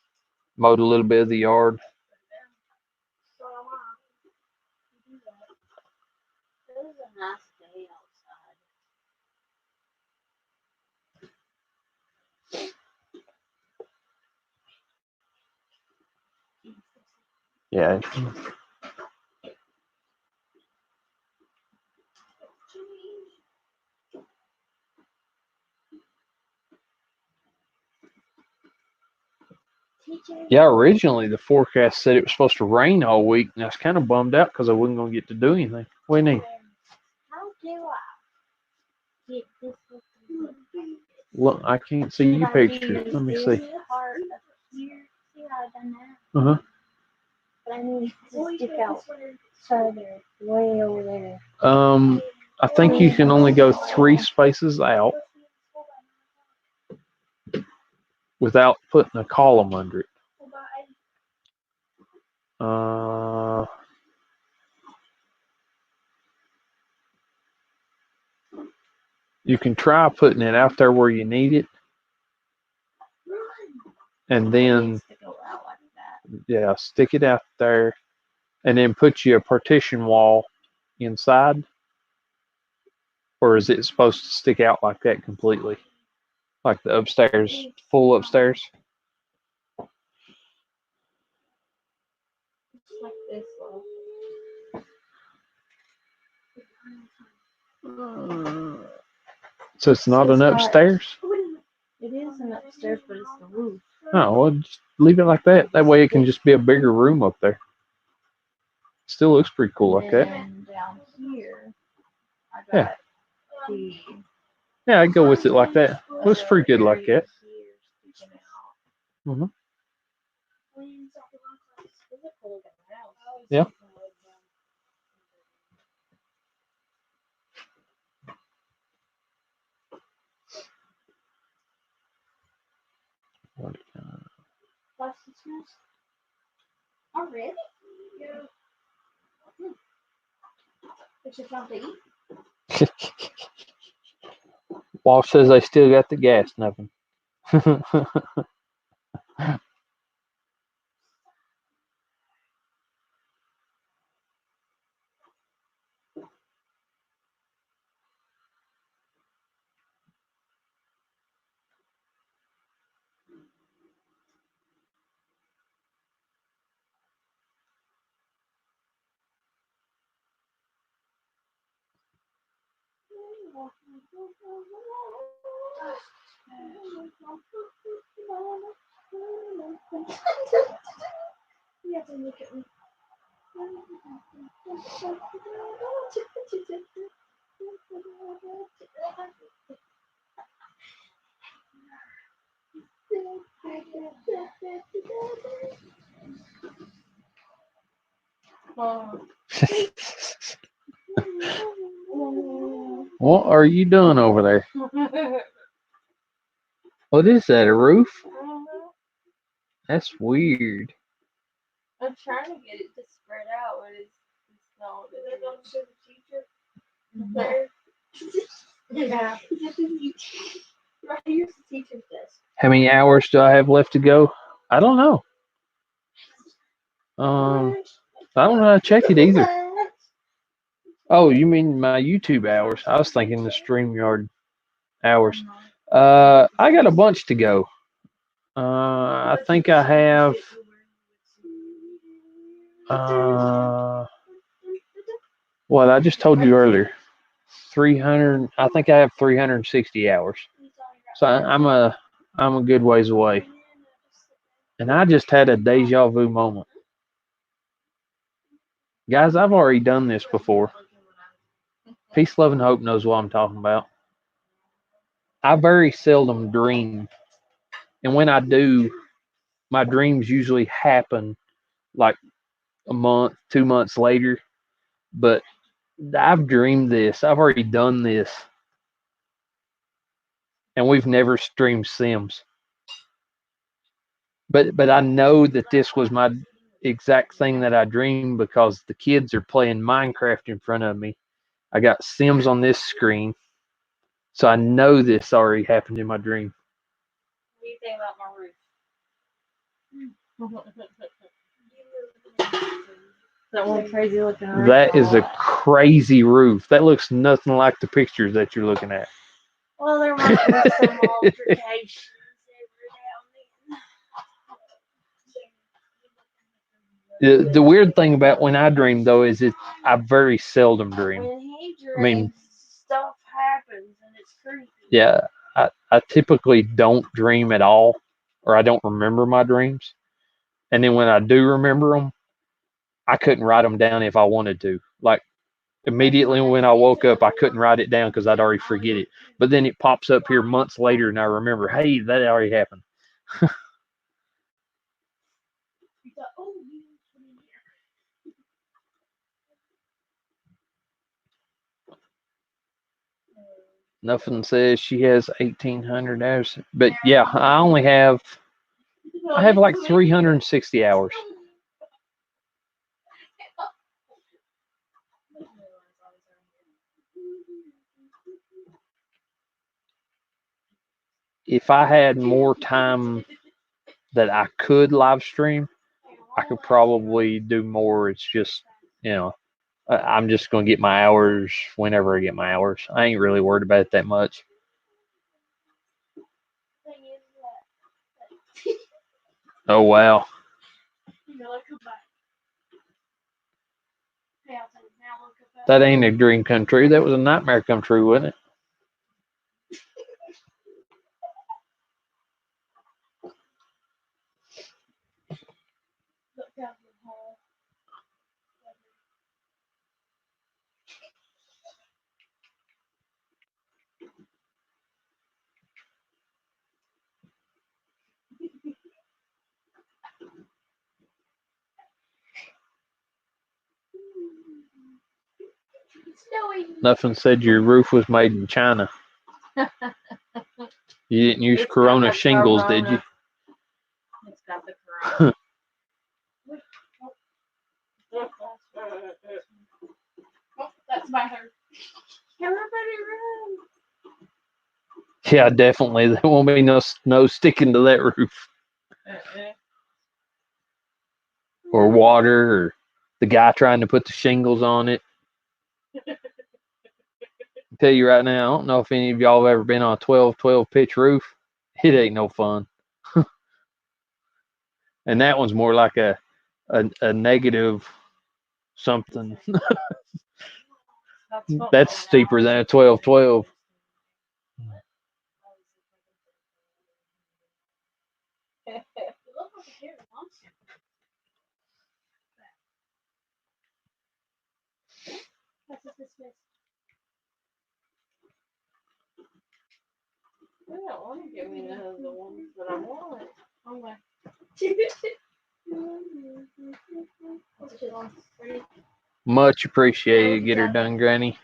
mowed a little bit of the yard. It was a nice day outside. Yeah. Yeah, originally the forecast said it was supposed to rain all week, and I was kind of bummed out because I wasn't going to get to do anything. What do you need? How do I get this? Look, I can't see your picture. Let me see. Part up here. See how I done that? Uh-huh. But I need to stick out further, way over there. I think you can only go 3 spaces out without putting a column under it. You can try putting it out there where you need it, and then yeah, stick it out there, and then put you a partition wall inside. Or is it supposed to stick out like that completely, like the upstairs, full upstairs? Like this, So it's not an upstairs? It is an upstairs, but it's the roof. Oh, well, just leave it like that. That way it can just be a bigger room up there. Still looks pretty cool like that. And down here, I got Yeah. the. Yeah, I'd go with it like that. Looks pretty good like that. Mm-hmm. Yeah. last 6 months. Already? Yeah. It's your time to eat. Walsh says they still got the gas. Nothing. You have to look at me. What are you doing over there? What is that? A roof? That's weird. I'm trying to get it to spread out, but it's not. Is that going to show the teacher? Yeah. Right here's the teacher's desk. How many hours do I have left to go? I don't know. I don't know how to check it either. Oh, you mean my YouTube hours? I was thinking the StreamYard hours. I got a bunch to go. I think I have. What I just told you earlier, 300. I think I have 360 hours. So I'm a good ways away. And I just had a deja vu moment. Guys, I've already done this before. Peace, love, and hope knows what I'm talking about. I very seldom dream. And when I do, my dreams usually happen like a month, 2 months later. But I've dreamed this. I've already done this. And we've never streamed Sims. But I know that this was my exact thing that I dreamed because the kids are playing Minecraft in front of me. I got Sims on this screen. So I know this already happened in my dream. What do you think about my roof? That one crazy looking roof. That is a crazy roof. That looks nothing like the pictures that you're looking at. Well, there might be some altercations every now and then. The weird thing about when I dream though is I very seldom dream. When he dreams, stuff happens and it's creepy. Yeah, I typically don't dream at all, or I don't remember my dreams. And then when I do remember them, I couldn't write them down if I wanted to. Like immediately when I woke up, I couldn't write it down because I'd already forget it. But then it pops up here months later, and I remember, hey, that already happened. Nothing says she has 1,800 hours, but yeah, I have like 360 hours. If I had more time that I could live stream, I could probably do more. It's just, I'm just going to get my hours whenever I get my hours. I ain't really worried about it that much. Oh, wow. That ain't a dream come true. That was a nightmare come true, wasn't it? Nothing said your roof was made in China. You didn't use Corona shingles, did you? It's got the That's my hurt. Everybody run. Yeah, definitely. There won't be no snow sticking to that roof. Or water, or the guy trying to put the shingles on it. I'll tell you right now, I don't know if any of y'all have ever been on a 12 pitch roof. It ain't no fun. And that one's more like a negative something. That's steeper than a 12. I don't want to give me none of the ones that I want. I'm like, Much appreciated. Get her done, Granny.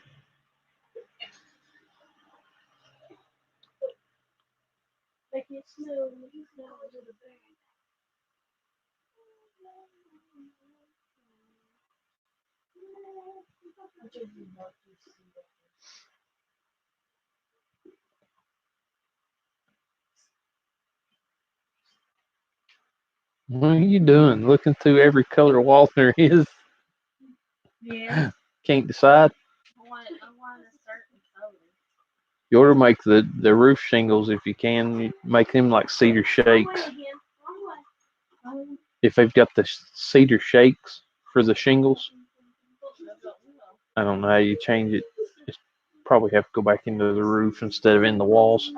like it's no, it's not under the bag. What are you doing? Looking through every color wall there is? Yeah. Can't decide. I want a certain color. You ought to make the roof shingles if you can. You make them like cedar shakes. If they've got the cedar shakes for the shingles, I don't know how you change it. Just probably have to go back into the roof instead of in the walls.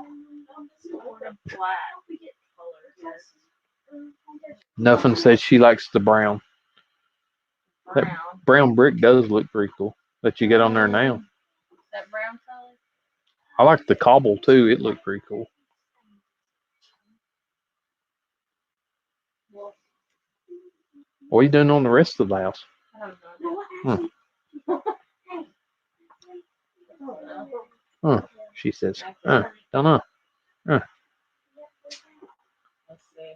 Nothing says she likes the brown. That brown brick does look pretty cool that you get on there now. That brown color? I like the cobble too. It looked pretty cool. What are you doing on the rest of the house? I don't know. Huh. She says, don't know. Let's see.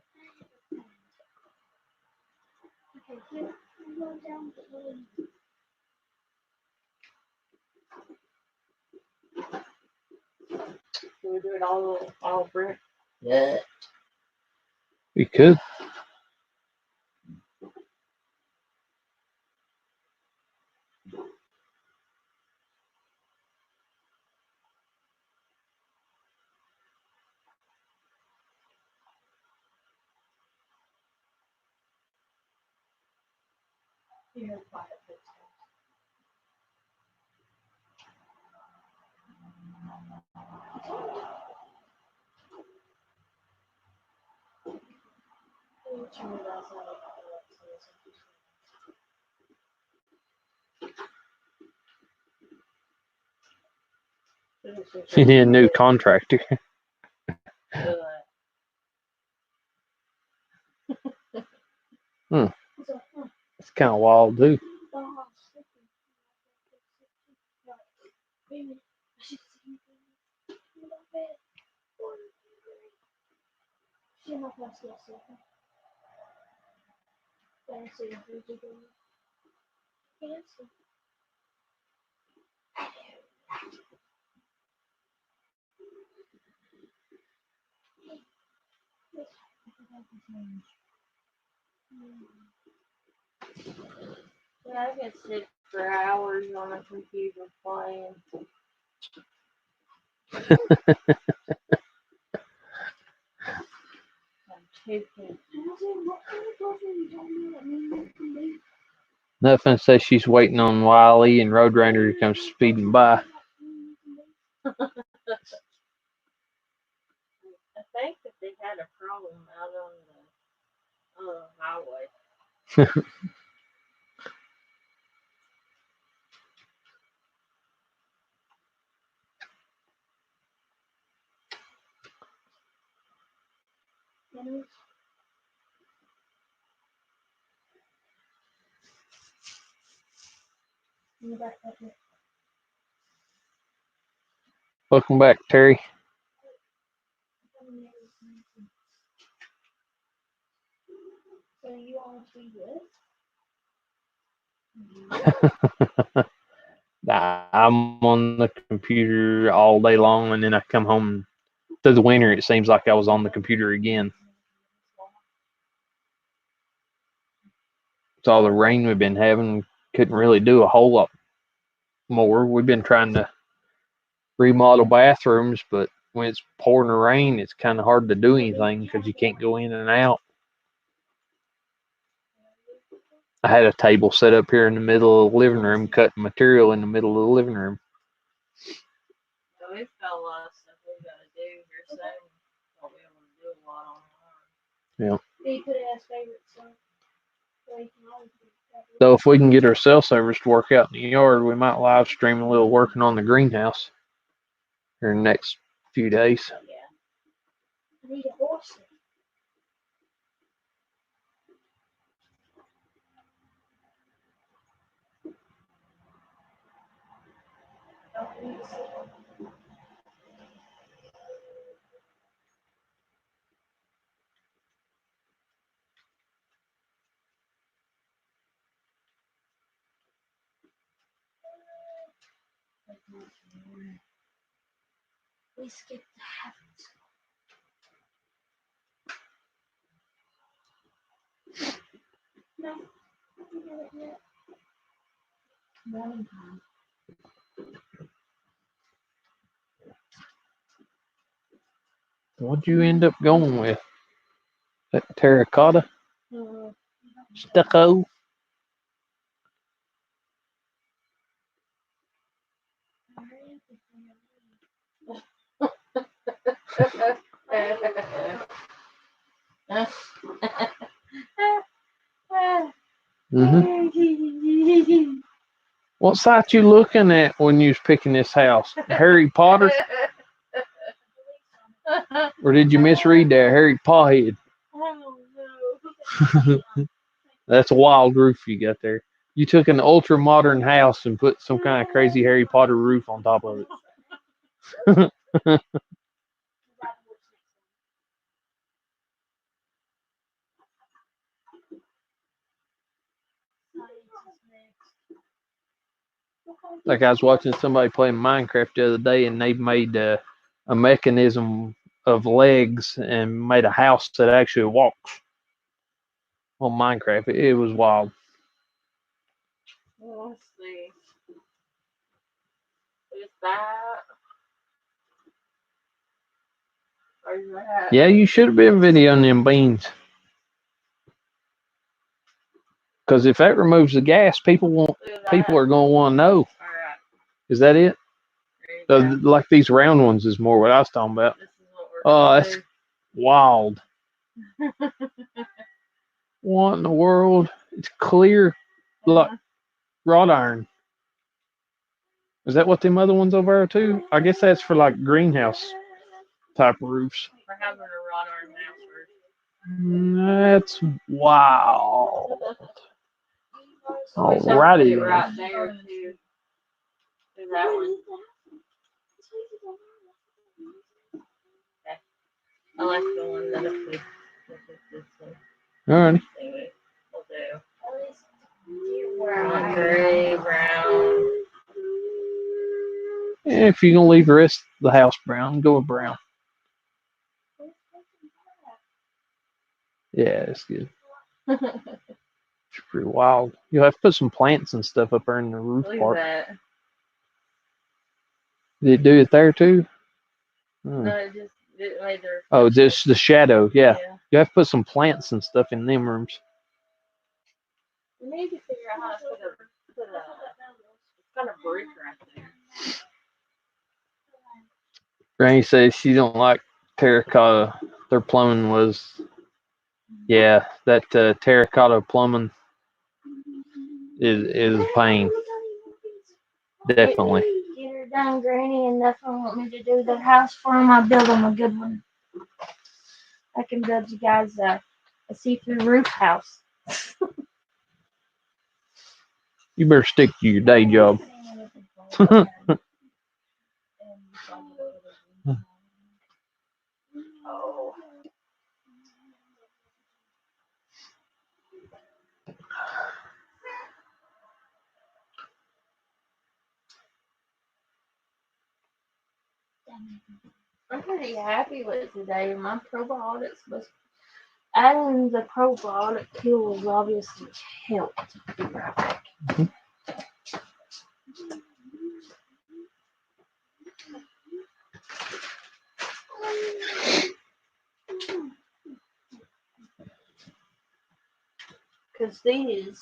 Can we do it all brick? Yeah. You could. You need a new contractor. It's kind of wild, dude. Yeah, I can sit for hours on a computer playing. Nothing says she's waiting on Wiley and Roadrunner to come speeding by. I think that they had a problem out on the highway. Welcome back, Terry. I'm on the computer all day long, and then I come home through the winter. It seems like I was on the computer again. With all the rain we've been having, couldn't really do a whole lot more. We've been trying to remodel bathrooms, but when it's pouring rain, it's kind of hard to do anything because you can't go in and out. I had a table set up here in the middle of the living room, cutting material in the middle of the living room. So we've got a lot of stuff we gotta do here soon. Won't be able to do a lot on our own. Yeah. You could ask favorite son. So if we can get our cell service to work out in the yard, we might live stream a little working on the greenhouse here in the next few days. Yeah. I need a horse. We skipped the habits. No, I haven't done it yet. Morning time. What'd you end up going with? That terracotta? Stucco? Mm-hmm. What site you looking at when you was picking this house? Harry Potter? Or did you misread there? Harry Potthead? That's a wild roof you got there. You took an ultra modern house and put some kind of crazy Harry Potter roof on top of it. Like I was watching somebody playing Minecraft the other day, and they made a mechanism of legs and made a house that actually walks on Minecraft. It was wild. Let's see. Is that? Or is that? Yeah, you should have been videoing them beans. Because if that removes the gas, people are going to want to know. All right. Is that it? There you go. Like these round ones is more what I was talking about. This is what we're Oh, gonna that's wild. What in the world? It's clear like wrought iron. Is that what them other ones over there too? I guess that's for like greenhouse type roofs. We're having a wrought iron house That's wow. first. Alrighty then. Right there too. Do that one. Okay. I like the one that if we look at this one. Alrighty. We'll do. Brown, gray, brown. If you're gonna leave the rest of the house brown, go with brown. Yeah, it's good. It's pretty wild. You'll have to put some plants and stuff up there in the roof Look part. at that. Did it do it there too? Hmm. No, it made their. Oh, just the shadow. Yeah. Yeah. You have to put some plants and stuff in them rooms. We need to figure out how to put a kind of brick right there. Granny says she don't like terracotta. Their plumbing was, yeah, that terracotta plumbing is a pain. Definitely. Get her done, Granny, and that's what I want me to do. The house for them, I build them a good one. I can build you guys a see-through roof house. You better stick to your day job. I'm pretty happy with today. My probiotics was adding the probiotic pills obviously helped. Be right back. Because these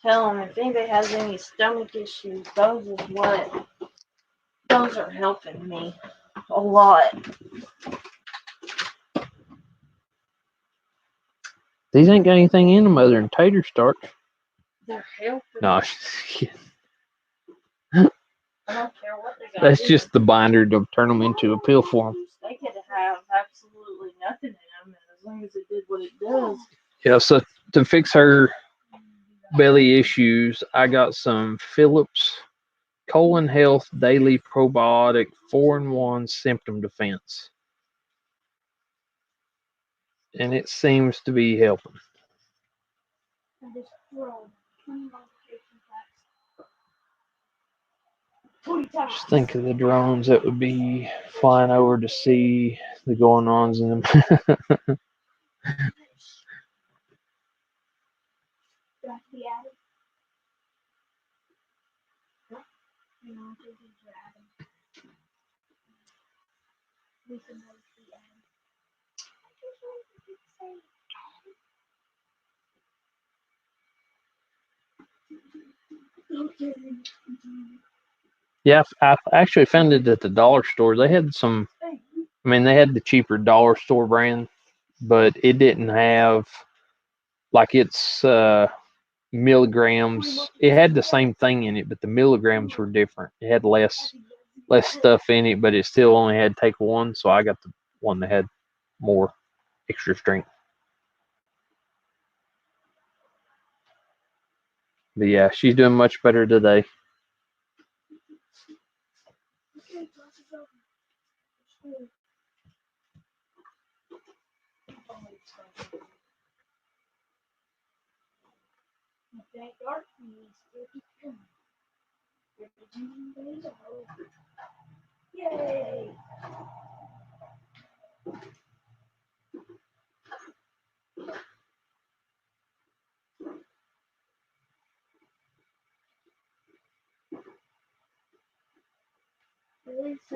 tell them if anybody has any stomach issues, those are helping me a lot. These ain't got anything in them other than tater starch. They're helping. No, I don't care what they got. that's just the binder to turn them into a pill form. They could have absolutely nothing in them as long as it did what it does. Yeah, so to fix her belly issues, I got some Phillips Colon Health Daily Probiotic 4-in-1 Symptom Defense. And it seems to be helping. Just think of the drones that would be flying over to see the going-ons in them. Yeah, I actually found it at the dollar store. They had some, I mean, they had the cheaper dollar store brand, but it didn't have, like, its milligrams. It had the same thing in it, but the milligrams were different. It had less stuff in it, but it still only had take one. So I got the one that had more extra strength. But yeah, she's doing much better today. Yay!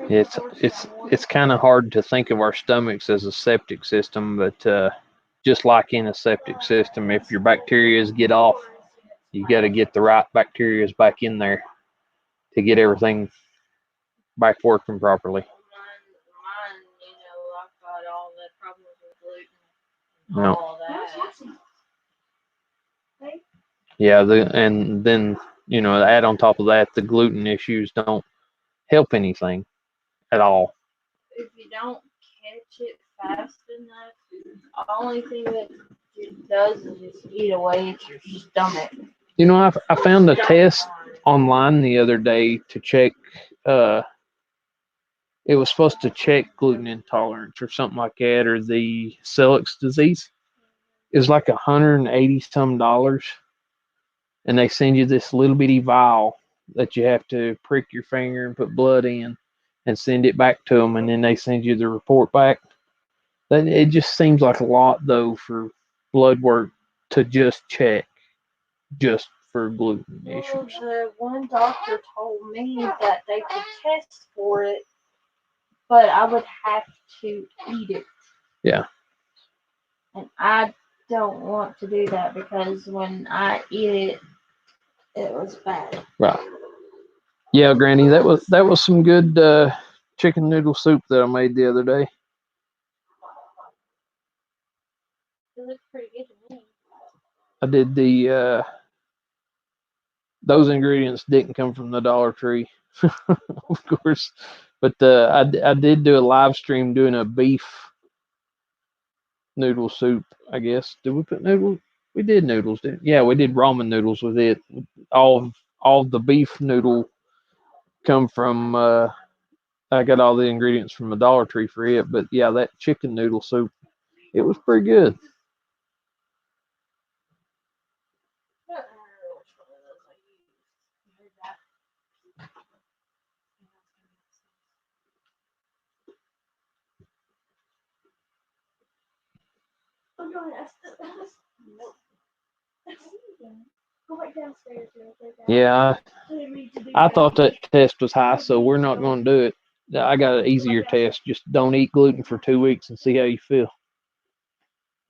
It's kind of hard to think of our stomachs as a septic system, but just like in a septic system, if your bacteria get off, you got to get the right bacteria back in there to get everything back working properly. Mine, I've got all the problems with gluten. No. All that. Yeah, and then add on top of that, the gluten issues don't help anything at all. If you don't catch it fast enough, the only thing that it does is just eat away at your stomach. I found a test online the other day to check. It was supposed to check gluten intolerance or something like that, or the celiac disease. It was like $180 some, and they send you this little bitty vial that you have to prick your finger and put blood in, and send it back to them, and then they send you the report back. It just seems like a lot though for blood work to just check just for gluten issues. The one doctor told me that they could test for it, but I would have to eat it. Yeah. And I don't want to do that because when I eat it, it was bad. Right. Yeah, Granny, that was some good chicken noodle soup that I made the other day. It looks pretty good to me. I did those ingredients didn't come from the Dollar Tree, of course, but I did do a live stream doing a beef noodle soup. I guess did we put noodles? We did noodles, didn't? Yeah, we did ramen noodles with it. All the beef noodle come from. I got all the ingredients from the Dollar Tree for it, but yeah, that chicken noodle soup, it was pretty good. I don't remember which one of those I used. You heard that? going to ask this? Nope. Go back downstairs. Yeah, I thought that test was high, so we're not going to do it. I got an easier test. Just don't eat gluten for 2 weeks and see how you feel.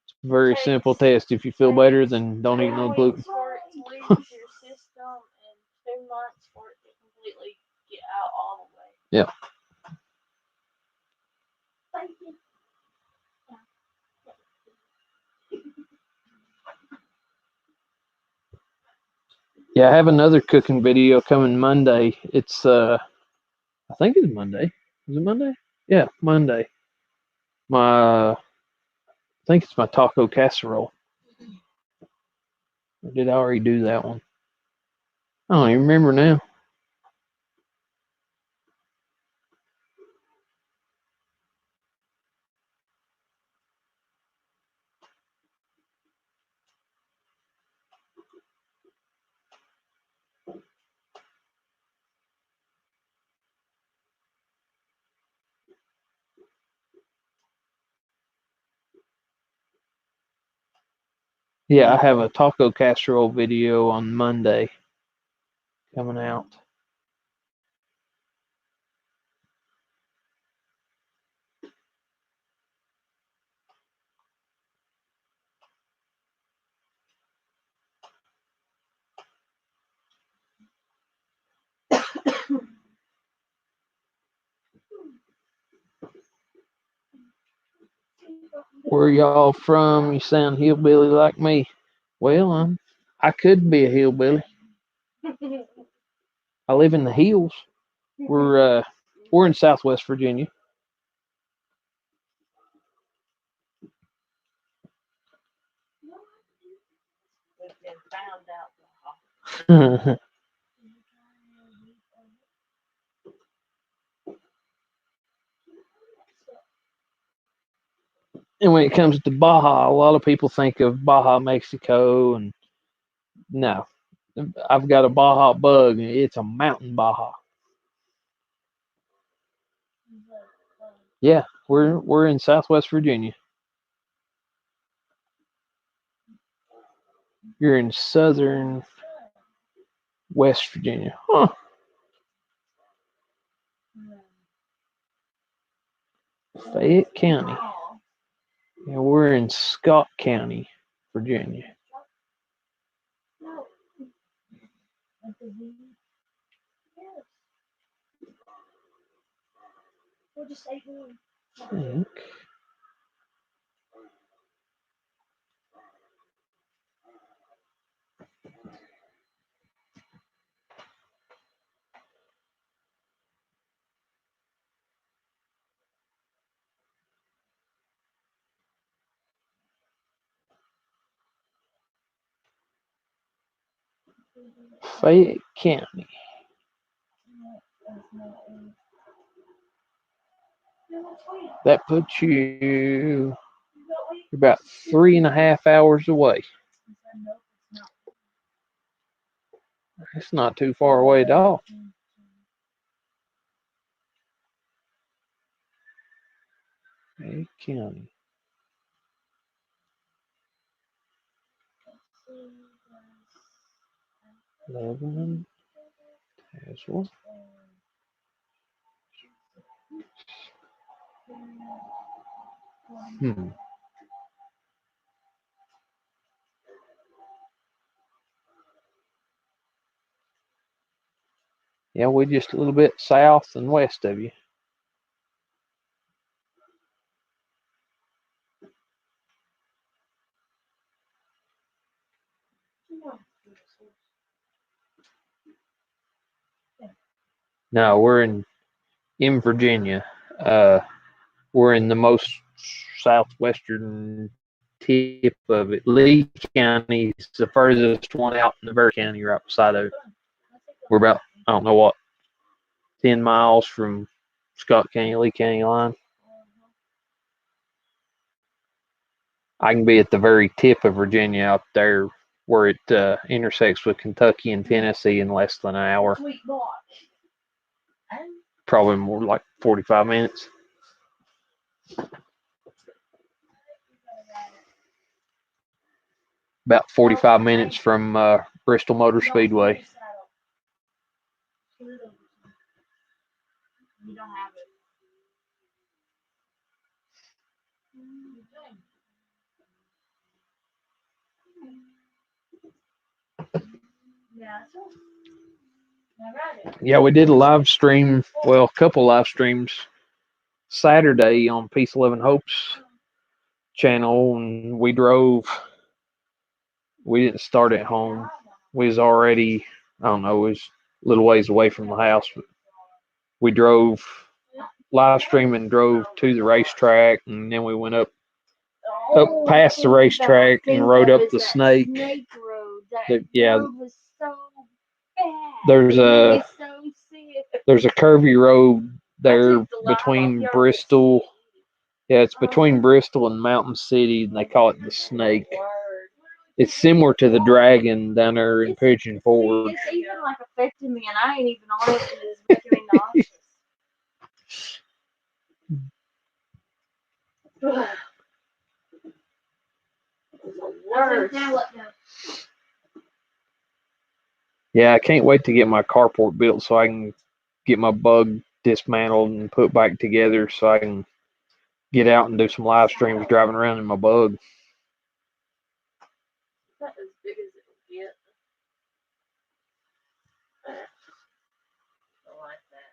It's a very simple test. If you feel better, then don't eat no gluten. For it to leave your system and 2 months for it to completely get out all the way. Yeah. Thank you. Yeah, I have another cooking video coming Monday. It's I think it's Monday. Is it Monday? Yeah, Monday. I think it's my taco casserole. Or did I already do that one? I don't even remember now. Yeah, I have a taco casserole video on Monday coming out. Where y'all from? You sound hillbilly like me. Well, I could be a hillbilly. I live in the hills. We're in Southwest Virginia. We've been found out. And when it comes to Baja, a lot of people think of Baja, Mexico, and no, I've got a Baja bug. And it's a mountain Baja. Yeah, we're in Southwest Virginia. You're in southern West Virginia. Huh. Fayette County. Yeah, we're in Scott County, Virginia. I think. Fayette County. That puts you about 3.5 hours away. It's not too far away at all. Fayette County. Lebanon, Tazewell. Yeah, we're just a little bit south and west of you. No, we're in Virginia. We're in the most southwestern tip of it. Lee County is the furthest one out in the Bexar County, right beside it. We're about, I don't know what, 10 miles from Scott County, Lee County line. I can be at the very tip of Virginia out there where it intersects with Kentucky and Tennessee in less than an hour. Probably more like 45 minutes. about 45 minutes from Bristol Motor Speedway. You don't have it. Yeah, so Yeah, we did a live stream. Well, a couple live streams Saturday on Peace 11 Hope's channel, and we drove. We didn't start at home. We was already, I don't know, it was a little ways away from the house. But we drove, live stream and drove to the racetrack, and then we went up past the racetrack and rode up the Snake. Road. Yeah, road was so bad. there's a so sick. there's a curvy road there between Bristol. Yeah, it's between Bristol and Mountain City, and they call it the Snake. It's similar to the Dragon down there in Pigeon Forge. It's even like affecting me, and I ain't even on it, and it's making me nauseous. Worse. Yeah, I can't wait to get my carport built so I can get my bug dismantled and put back together so I can get out and do some live streams driving around in my bug. Not as big as it would get. I like that.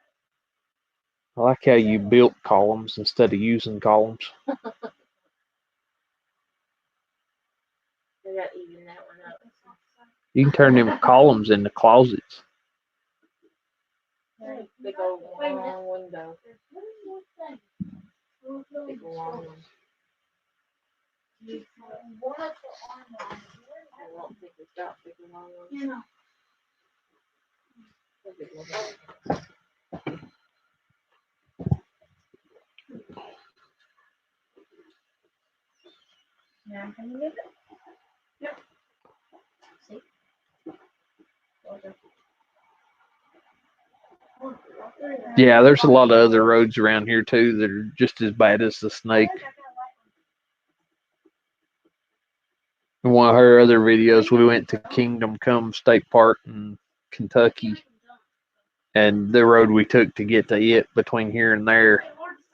I like how you built columns instead of using columns. I got to even that one up. You can turn them columns into closets. Big old long window. Big long one. I don't think it's got big long ones. Yeah. Yeah, can you get it? Yep. See? Yeah, there's a lot of other roads around here too that are just as bad as the Snake. In one of her other videos, we went to Kingdom Come State Park in Kentucky, and the road we took to get to it between here and there,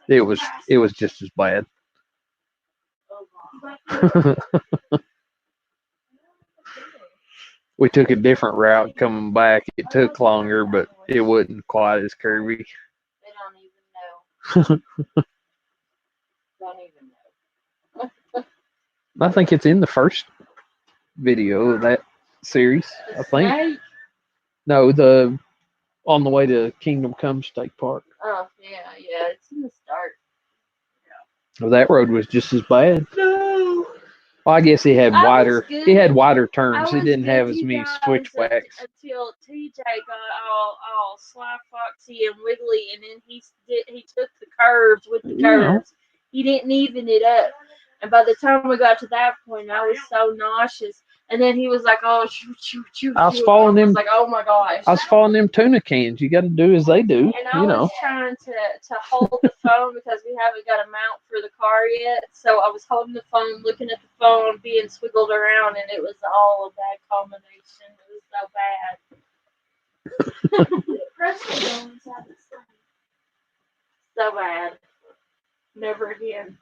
it was just as bad. We took a different route coming back. It took longer, but it wasn't quite as curvy. They don't even know. Don't even know. I think it's in the first video of that series. I think. Snake? No, the on the way to Kingdom Come State Park. Oh yeah, it's in the start. Well, that road was just as bad. No. Well, I guess he had I was wider. good. He had wider I turns. He was didn't have with as you many guys switchbacks. until TJ got all sly foxy and wiggly, and then he took the curves with the curves. He didn't even it up, and by the time we got to that point, I was so nauseous. And then he was like, "Oh, shoot!" I was following them. Like, "Oh my gosh!" I was following them tuna cans. You got to do as they do. And I was trying to hold the phone because we haven't got a mount for the car yet. So I was holding the phone, looking at the phone, being swiggled around, and it was all a bad combination. It was so bad. So bad. Never again.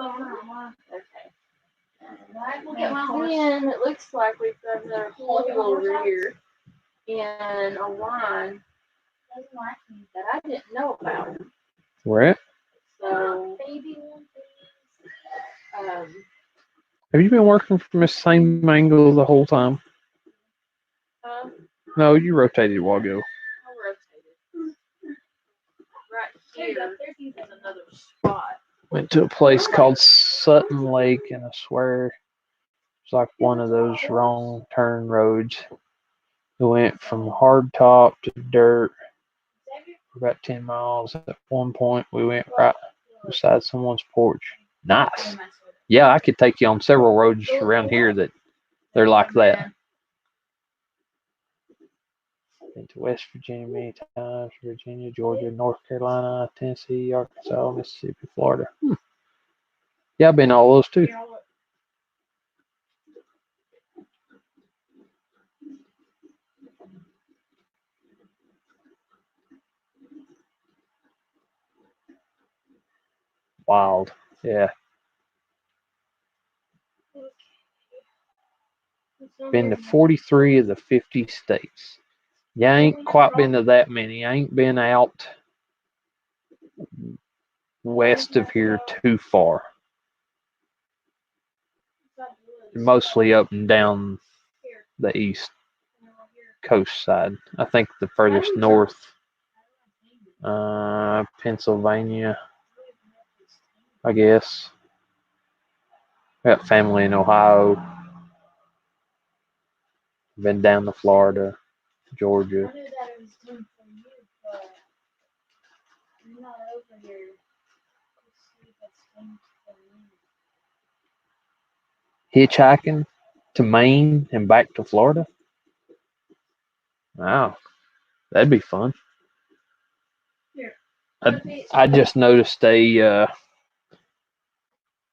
Okay. And it looks like we've got another hole over here and a line that I didn't know about. Where at? So, Have you been working from the same angle the whole time? No, you rotated a while ago. I rotated. Right here is another spot. Went to a place called Sutton Lake, and I swear it's like one of those wrong turn roads. We went from hard top to dirt for about 10 miles. At one point, we went right beside someone's porch. Nice. Yeah, I could take you on several roads around here that they're like that. Been to West Virginia many times, Virginia, Georgia, North Carolina, Tennessee, Arkansas, Mississippi, Florida. Yeah, I've been to all those too. Wild. Yeah. Been to 43 of the 50 states. Yeah, I ain't quite been to that many. I ain't been out west of here too far. Mostly up and down the east coast side. I think the furthest north, Pennsylvania, I guess. I got family in Ohio. Been down to Florida, Georgia. I knew that it was done for you, but you're not over here. Let's see if it's done for me. Hitchhiking to Maine and back to Florida. Wow, that'd be fun. Here. I just noticed a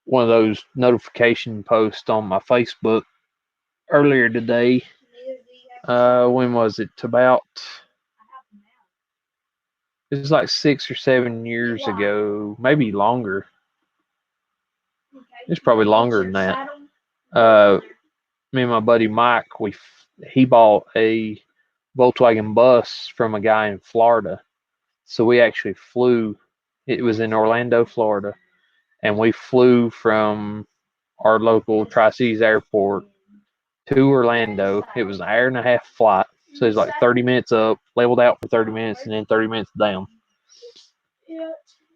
one of those notification posts on my Facebook earlier today. When was it? About it was like 6 or 7 years ago, maybe longer. It's probably longer than that. Me and my buddy Mike, he bought a Volkswagen bus from a guy in Florida. So we actually flew. It was in Orlando, Florida, and we flew from our local Tri-Cities airport to Orlando. It was an hour and a half flight. So it was like 30 minutes up, leveled out for 30 minutes, and then 30 minutes down.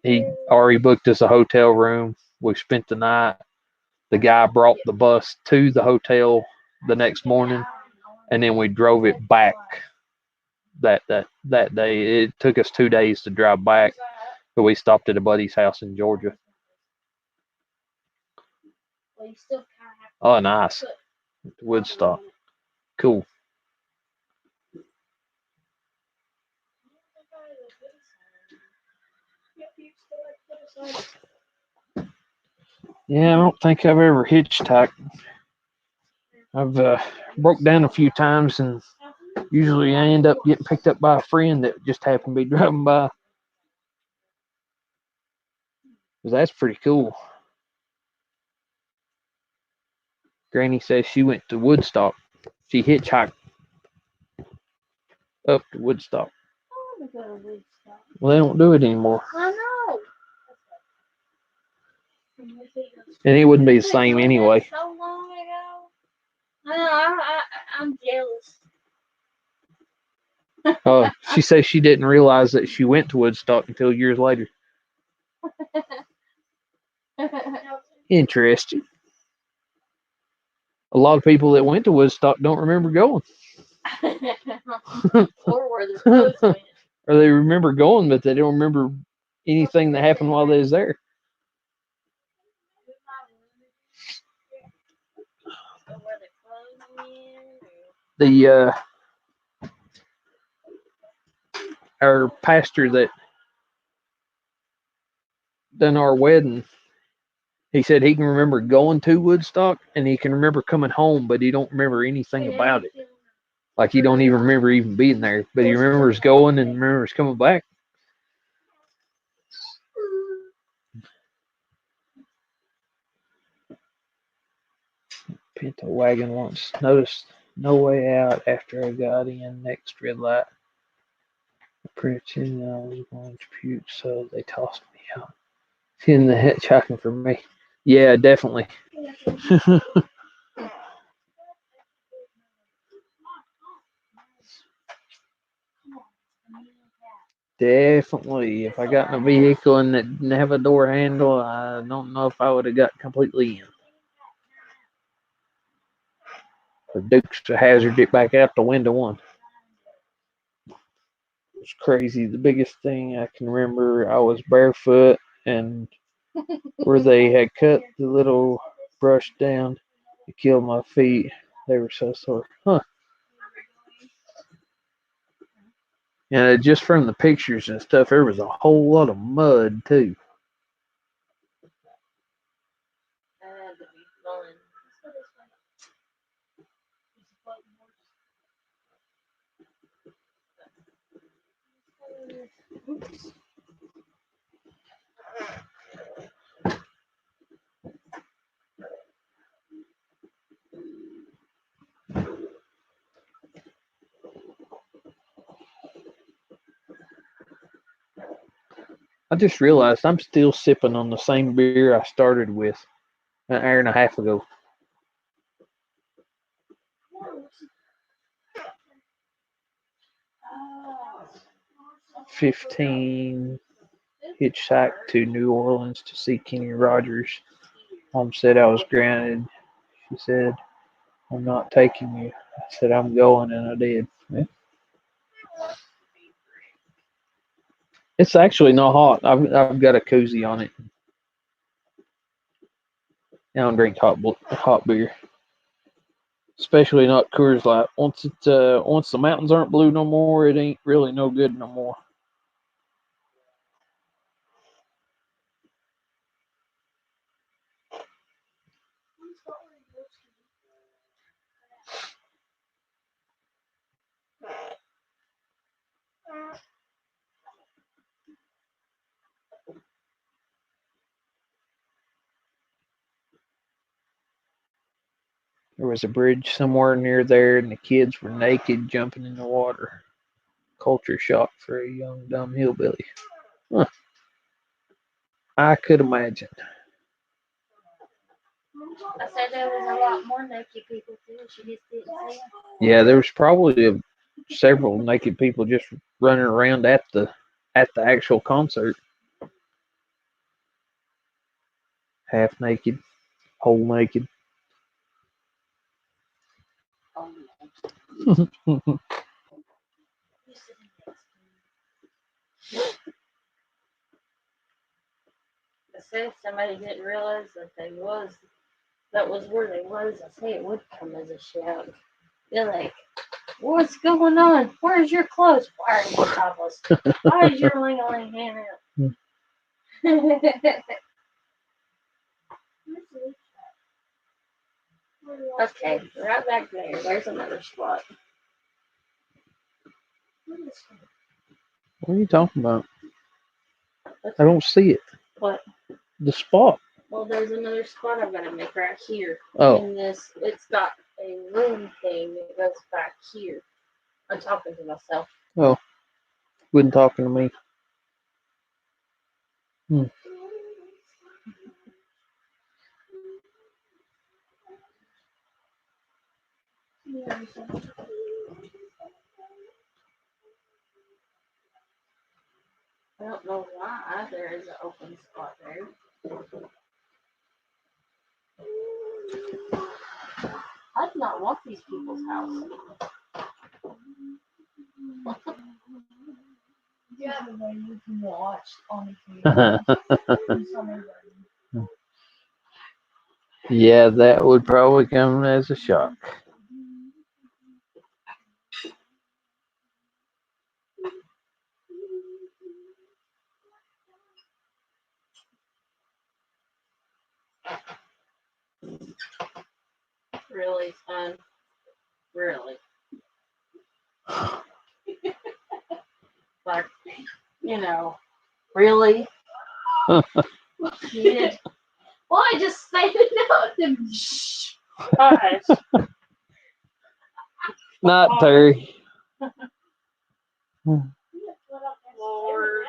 He already booked us a hotel room. We spent the night. The guy brought the bus to the hotel the next morning, and then we drove it back that day. It took us 2 days to drive back, but we stopped at a buddy's house in Georgia. Oh, nice. Woodstock. Cool. Yeah, I don't think I've ever hitchhiked. I've broke down a few times, and usually I end up getting picked up by a friend that just happened to be driving by. 'Cause that's pretty cool. Granny says she went to Woodstock. She hitchhiked up to Woodstock. Well, they don't do it anymore. I know. And it wouldn't be the same anyway. So long ago. I know. I'm jealous. She says she didn't realize that she went to Woodstock until years later. Interesting. A lot of people that went to Woodstock don't remember going. Or where their clothes went. Or they remember going, but they don't remember anything that happened while they was there. Our pastor that done our wedding, he said he can remember going to Woodstock and he can remember coming home, but he don't remember anything about it. Like he don't even remember even being there, but he remembers going and remembers coming back. Pinto wagon once noticed no way out after I got in next red light. I pretended I was going to puke, so they tossed me out. In the hitchhiking for me. Yeah, definitely. Definitely. If I got in a vehicle and it didn't have a door handle, I don't know if I would have got completely in. The Dukes to hazard it back out the window one. It's crazy. The biggest thing I can remember, I was barefoot and where they had cut the little brush down to kill my feet, they were so sore. Huh. And just from the pictures and stuff, there was a whole lot of mud too. That had to be fun. Oops. I just realized I'm still sipping on the same beer I started with an hour and a half ago. 15 hitchhiked to New Orleans to see Kenny Rogers. Mom said I was grounded. She said, I'm not taking you. I said, I'm going, and I did. Yeah. It's actually not hot. I've got a koozie on it. I don't drink hot beer, especially not Coors Light. Once the mountains aren't blue no more, it ain't really no good no more. There was a bridge somewhere near there, and the kids were naked jumping in the water. Culture shock for a young, dumb hillbilly. Huh. I could imagine. I said there was a lot more naked people too. She just didn't say it. Yeah, there was probably several naked people just running around at the actual concert. Half naked, whole naked. Oh, no. You sitting next to me. I said if somebody didn't realize that was where they was, I say it would come as a shout. They're like, what's going on? Where's your clothes? Why are you topless? Why is your ling-a-ling hand out? Okay, right back there. There's another spot. What are you talking about? I don't see it. What? The spot. Well, there's another spot I'm gonna make right here. Oh. In this, it's got a room thing that goes back here. I'm talking to myself. Oh. Wasn't talking to me. I don't know why there is an open spot there. I do not want these people's house. Yeah, the way you can watch on the Yeah, that would probably come as a shock. Really, son? Really? Like, really? Yeah. Well, I just stated out to shh. Gosh. Not Terry. Lord.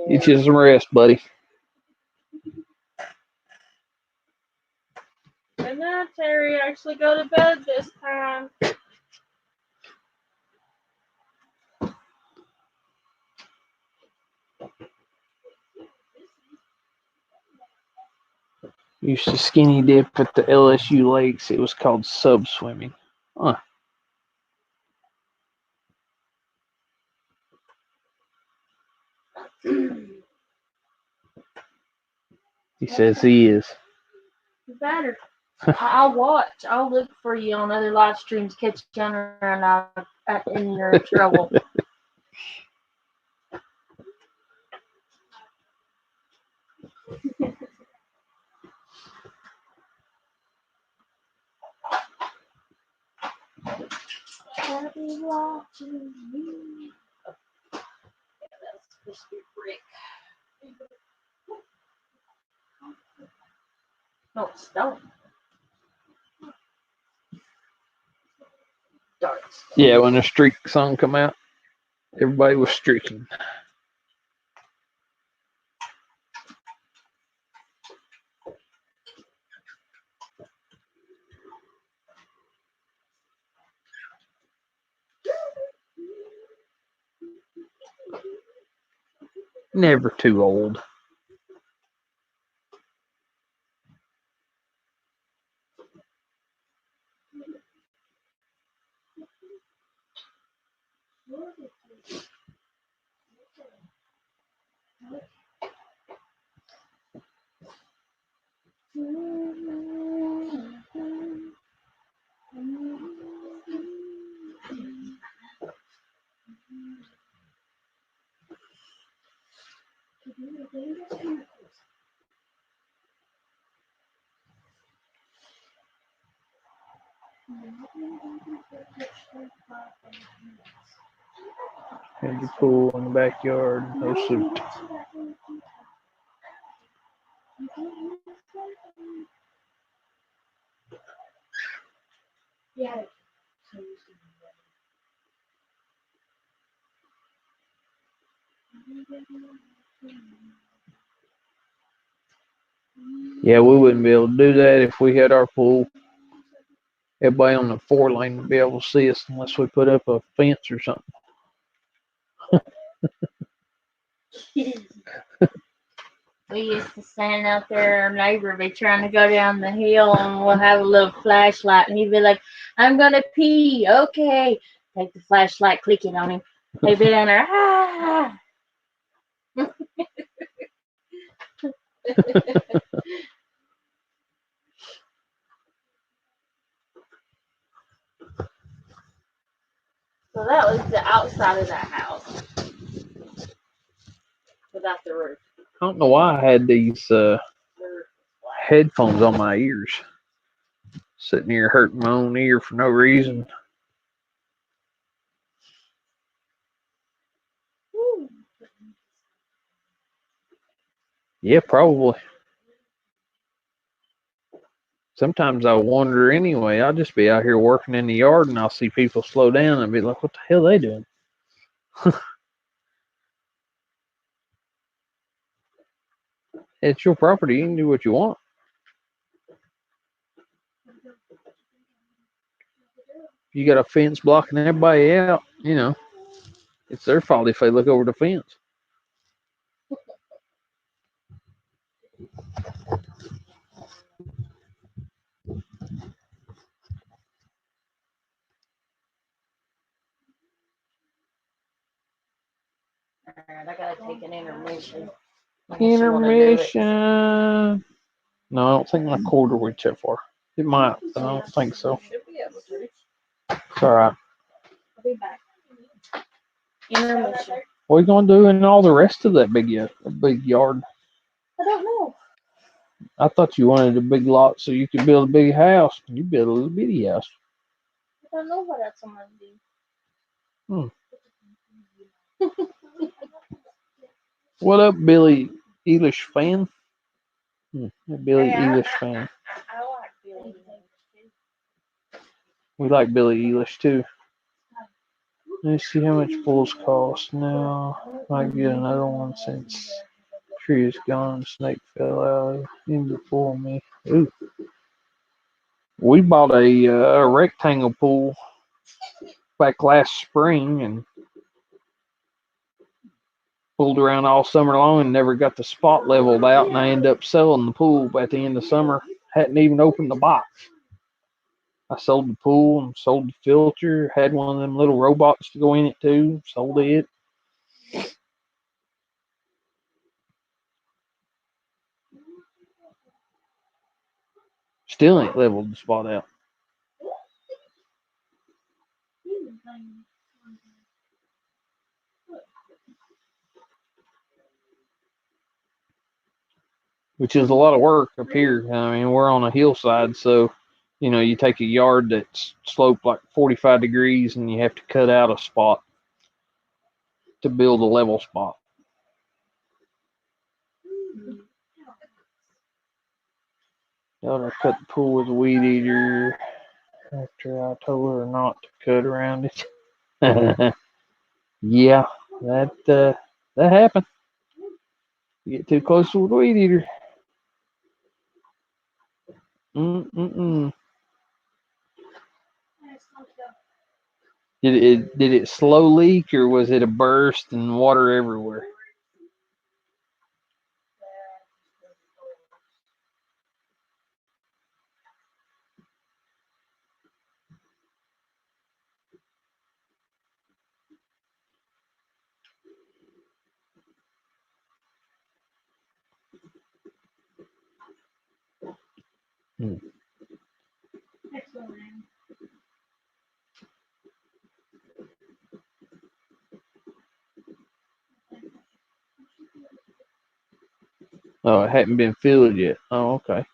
Get you some rest, buddy. Good night, Terry. Actually go to bed this time. Used to skinny dip at the LSU lakes. It was called sub swimming. Huh. He says he is. Better. I'll watch. I'll look for you on other live streams. Catch you around in your trouble. I'll be watching you. Yeah, that's supposed to be brick. No, stone. Dark stone. Yeah, when the streak song come out, everybody was streaking. Never too old. Had your pool in the backyard, no suit. Yeah. Yeah, we wouldn't be able to do that if we had our pool. Everybody on the 4 lane would be able to see us unless we put up a fence or something. We used to stand out there, our neighbor would be trying to go down the hill and we'll have a little flashlight and he'd be like, I'm gonna pee, okay. Take the flashlight, click it on him. He'd be down there, ah. So that was the outside of that house. Without the roof. I don't know why I had these headphones on my ears. Sitting here hurting my own ear for no reason. Yeah, probably. Sometimes I wonder anyway. I'll just be out here working in the yard and I'll see people slow down and be like, what the hell are they doing? It's your property. You can do what you want. You got a fence blocking everybody out, you know. It's their fault if they look over the fence. Alright, I gotta take an intermission. Intermission. No, I don't think my cord will reach that far. It might, but I don't think so. Should be able to. It's all right. I'll be back. Intermission. What are you gonna do in all the rest of that big yard? I don't know. I thought you wanted a big lot so you could build a big house. You build a little bitty house. I don't know what else I'm gonna do. What up, Billy Eilish fan? Billy Eilish fan. I like Billy. We like Billy Eilish too. Let's see how much bulls cost now. Might get another one since tree is gone. Snake fell out in before me. Ooh. We bought a rectangle pool back last spring and pulled around all summer long and never got the spot leveled out. And I ended up selling the pool at the end of summer. Hadn't even opened the box. I sold the pool and sold the filter. Had one of them little robots to go in it too. Sold it. Still ain't leveled the spot out. which is a lot of work up here. I mean, we're on a hillside, so you take a yard that's sloped like 45 degrees, and you have to cut out a spot to build a level spot. Daughter cut the pool with a weed eater after I told her not to cut around it. Yeah, that happened. You get too close to the weed eater. Mm-mm-mm. Did it slow leak, or was it a burst and water everywhere? Oh, it hadn't been filled yet. Oh, okay.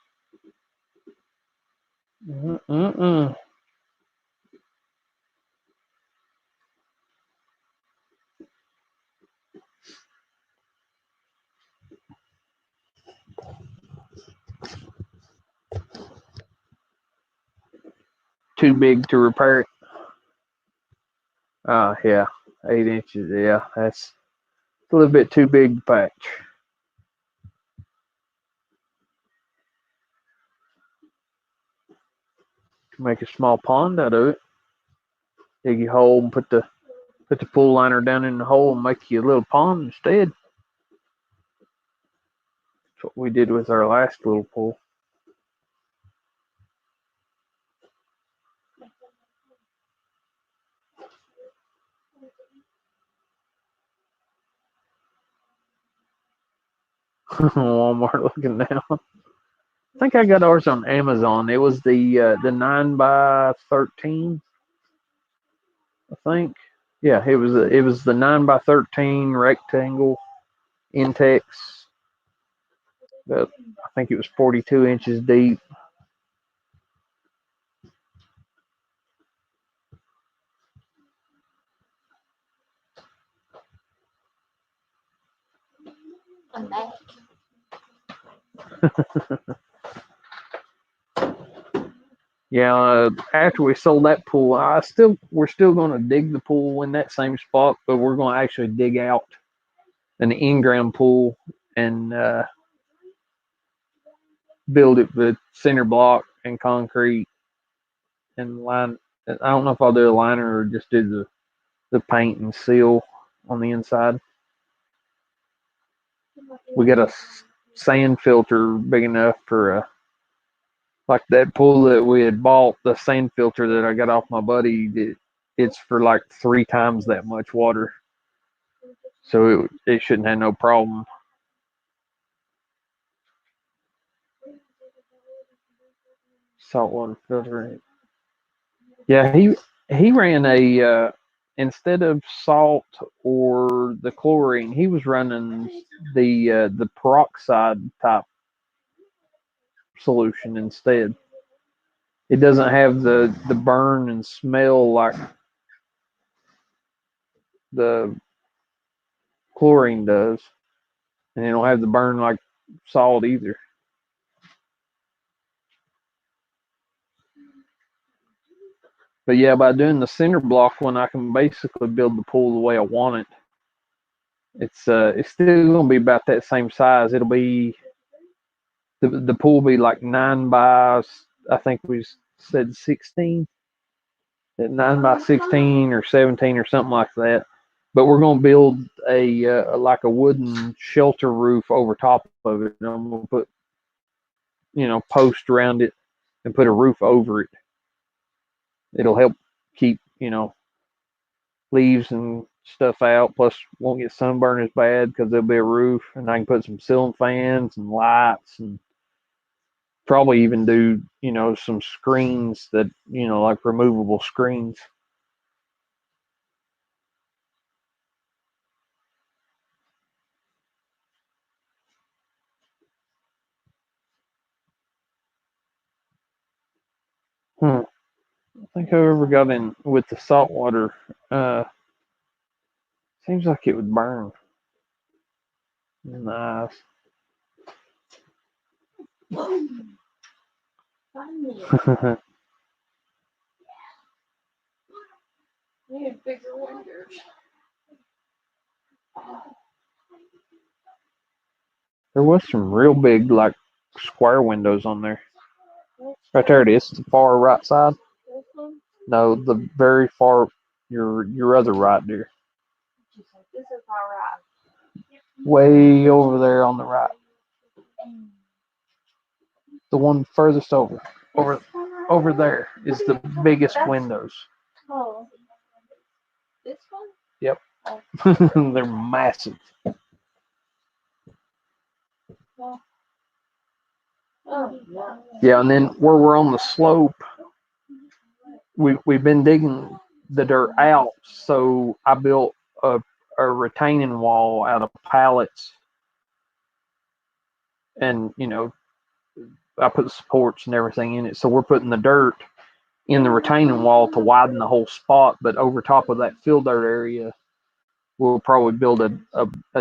Too big to repair it. Yeah, 8 inches. Yeah, that's a little bit too big to patch. Make a small pond out of it. Dig a hole and put the pool liner down in the hole and make you a little pond instead. That's what we did with our last little pool. Walmart looking now. I think I got ours on Amazon. It was the 9x13. I think. Yeah, it was the 9x13 rectangle Intex. I think it was 42 inches deep. I'm back. Yeah, after we sold that pool, we're still going to dig the pool in that same spot, but we're going to actually dig out an in-ground pool and build it with cinder block and concrete and line. I don't know if I'll do a liner or just do the paint and seal on the inside. We got a sand filter big enough for like that pool that we had bought. The sand filter that I got off my buddy, it's for like 3 times that much water, so it shouldn't have no problem. Saltwater filter. Yeah, he ran a instead of salt or the chlorine, he was running the peroxide type solution instead. It doesn't have the burn and smell like the chlorine does, and it don't have the burn like salt either. But yeah, by doing the cinder block one, I can basically build the pool the way I want it. It's still gonna be about that same size. It'll be the pool will be like 9 by, I think we said 16, 9 by 16 or 17 or something like that. But we're gonna build a like a wooden shelter roof over top of it. And I'm gonna put post around it and put a roof over it. It'll help keep leaves and stuff out. Plus, won't get sunburn as bad because there'll be a roof, and I can put some ceiling fans and lights, and probably even do some screens that like removable screens. I think whoever got in with the salt water, seems like it would burn in the eyes. Need bigger windows. There was some real big, like, square windows on there. Right there it is, the far right side. This one? No, the very far, your other right there. This is all right. Way over there on the right. The one furthest over. Over there is the biggest windows. Oh. This one? Yep. They're massive. Oh, no. Yeah, and then where we're on the slope, we've been digging the dirt out, so I built a retaining wall out of pallets, and I put supports and everything in it. So we're putting the dirt in the retaining wall to widen the whole spot, but over top of that fill dirt area, we'll probably build a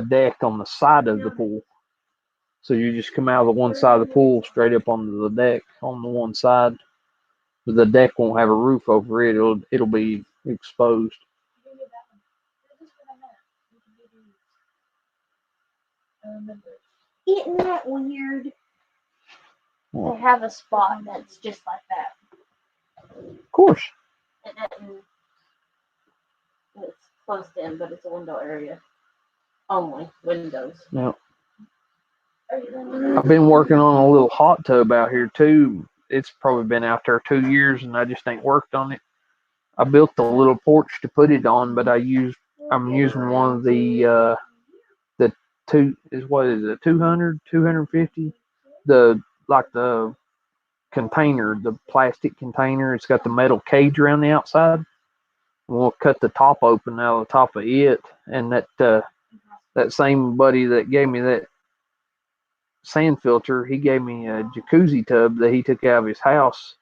deck on the side of the pool. So you just come out of the one side of the pool straight up onto the deck on the one side. But the deck won't have a roof over it. It'll be exposed. Isn't that weird? They have a spot that's just like that. Of course. It's closed in, but it's a window area. Only windows. Yeah. I've been working on a little hot tub out here too. It's probably been out there 2 years, and I just ain't worked on it. I built a little porch to put it on, but I'm using one of the what is it, 200, 250? The container, the plastic container. It's got the metal cage around the outside. We'll cut the top open out of the top of it, and that same buddy that gave me that sand filter, he gave me a jacuzzi tub that he took out of his house,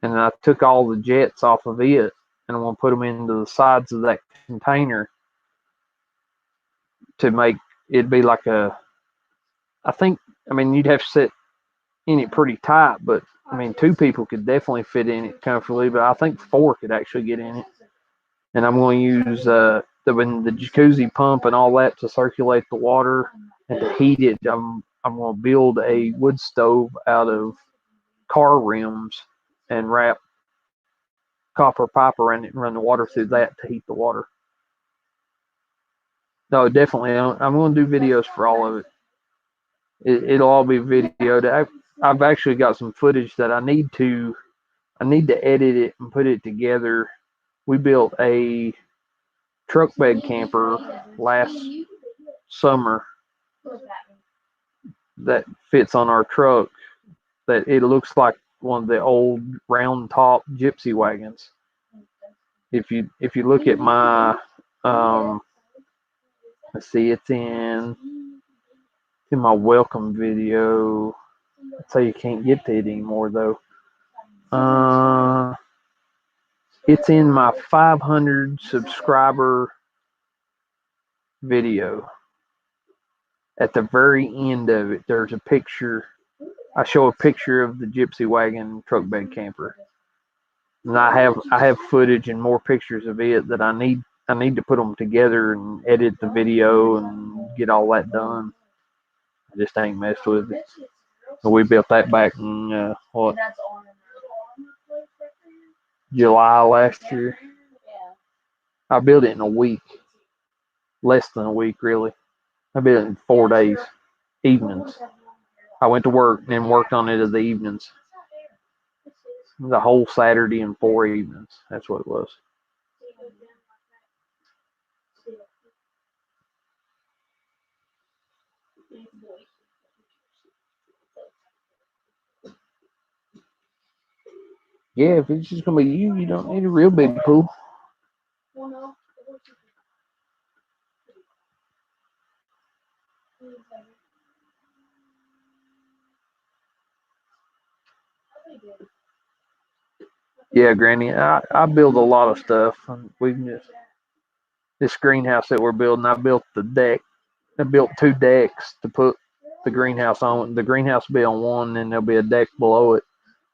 and I took all the jets off of it, and I'm gonna put them into the sides of that container to make it be like you'd have to sit in it pretty tight, but 2 people could definitely fit in it comfortably, but I think 4 could actually get in it. And I'm going to use the jacuzzi pump and all that to circulate the water and to heat it. I'm going to build a wood stove out of car rims and wrap copper pipe around it and run the water through that to heat the water. No, definitely. I'm going to do videos for all of it. It'll all be videoed. I've actually got some footage that I need to edit it and put it together. We built a truck bed camper last summer that fits on our truck, that it looks like one of the old round top gypsy wagons. If you look at my let's see, it's in my welcome video. I'd say you can't get to it anymore though. It's in my 500 subscriber video. At the very end of it, there's a picture. I show a picture of the gypsy wagon truck bed camper, and I have footage and more pictures of it that I need to put them together and edit the video and get all that done. I just ain't messed with it. So we built that back in July last year. I built it in a week, less than a week really. I built it in 4 days, evenings. I went to work and then worked on it in the evenings. The whole Saturday and 4 evenings. That's what it was. Yeah, if it's just gonna be you don't need a real big pool. Yeah, Granny, I build a lot of stuff. And we can just this greenhouse that we're building. I built the deck. I built 2 decks to put the greenhouse on. The greenhouse will be on one, and there'll be a deck below it.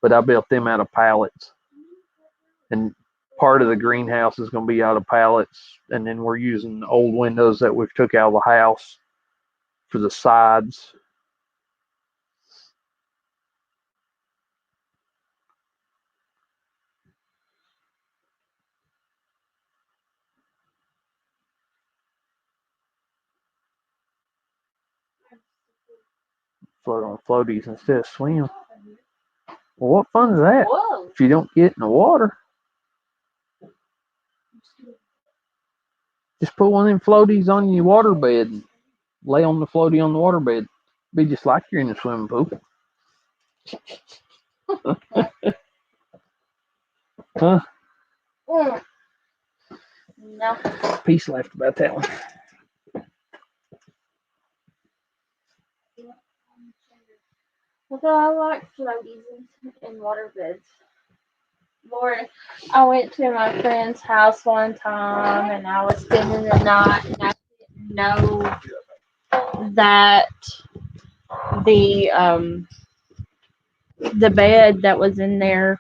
But I built them out of pallets, and part of the greenhouse is going to be out of pallets, and then we're using old windows that we've took out of the house for the sides. Float on floaties instead of swim. Well, what fun is that? Whoa. If you don't get in the water, just put one of them floaties on your water bed and lay on the floaty on the water bed. Be just like you're in a swimming pool. Huh? No. Peace left about that one. Although I like floaties and water beds. Lord, I went to my friend's house one time and I was spending the night and I didn't know that the bed that was in there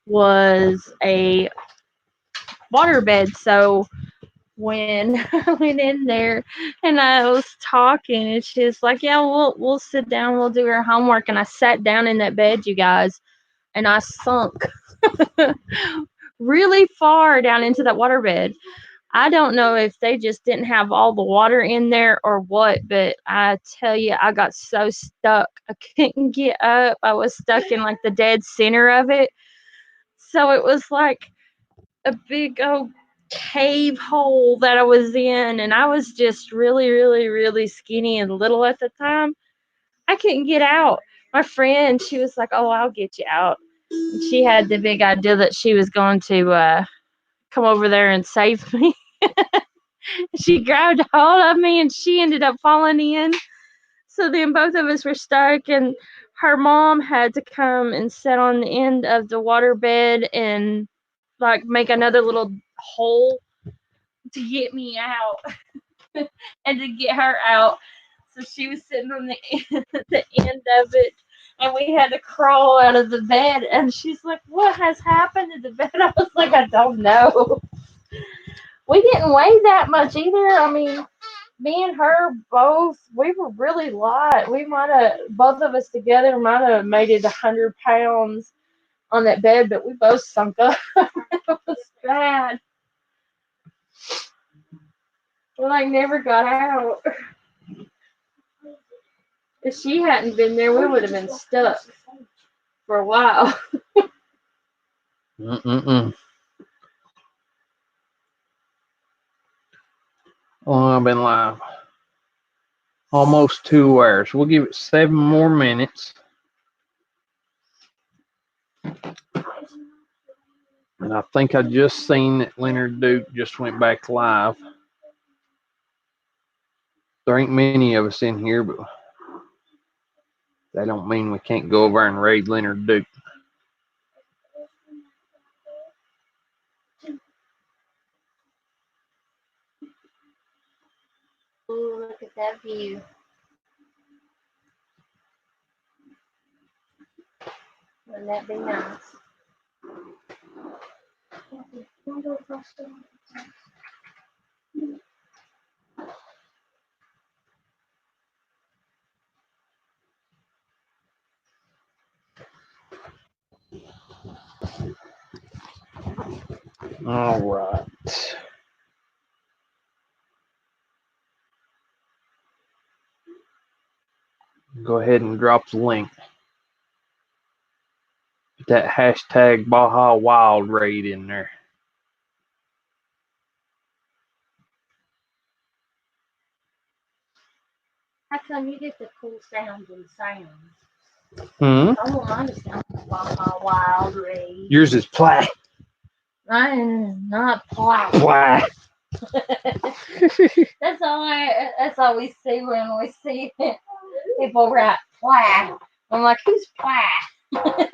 was a water bed. So when I went in there and I was talking and she was like, yeah, we'll sit down, we'll do our homework. And I sat down in that bed, you guys, and I sunk really far down into that water bed. I don't know if they just didn't have all the water in there or what, but I tell you, I got so stuck. I couldn't get up. I was stuck in like the dead center of it. So it was like a big old cave hole that I was in, and I was just really, really, really skinny and little at the time. I couldn't get out. My friend, she was like, "Oh, I'll get you out." And she had the big idea that she was going to come over there and save me. She grabbed a hold of me, and she ended up falling in. So then both of us were stuck, and her mom had to come and sit on the end of the water bed and like make another little hole to get me out and to get her out. So she was sitting on the end of it, and we had to crawl out of the bed. And she's like, "What has happened to the bed?" I was like, "I don't know." We didn't weigh that much either. I mean, me and her both, we were really light. We might have, both of us together might have made it 100 pounds on that bed, but we both sunk up. It was bad. We like never got out. If she hadn't been there, we would have been stuck for a while. Oh, I've been live almost 2 hours. We'll give it 7 more minutes. And I think I just seen that Leonard Duke just went back live. There ain't many of us in here, but that don't mean we can't go over and raid Leonard Duke. Ooh, look at that view. Wouldn't that be nice? All right. Go ahead and drop the link. Put that hashtag Baja Wild raid in there. How come you get the cool sounds and sounds? Hmm? I don't mind the sound of Baja Wild Raid. Yours is plat. Mine is not plat. Plat. That's all we see when we see people write plat. I'm like, who's plat?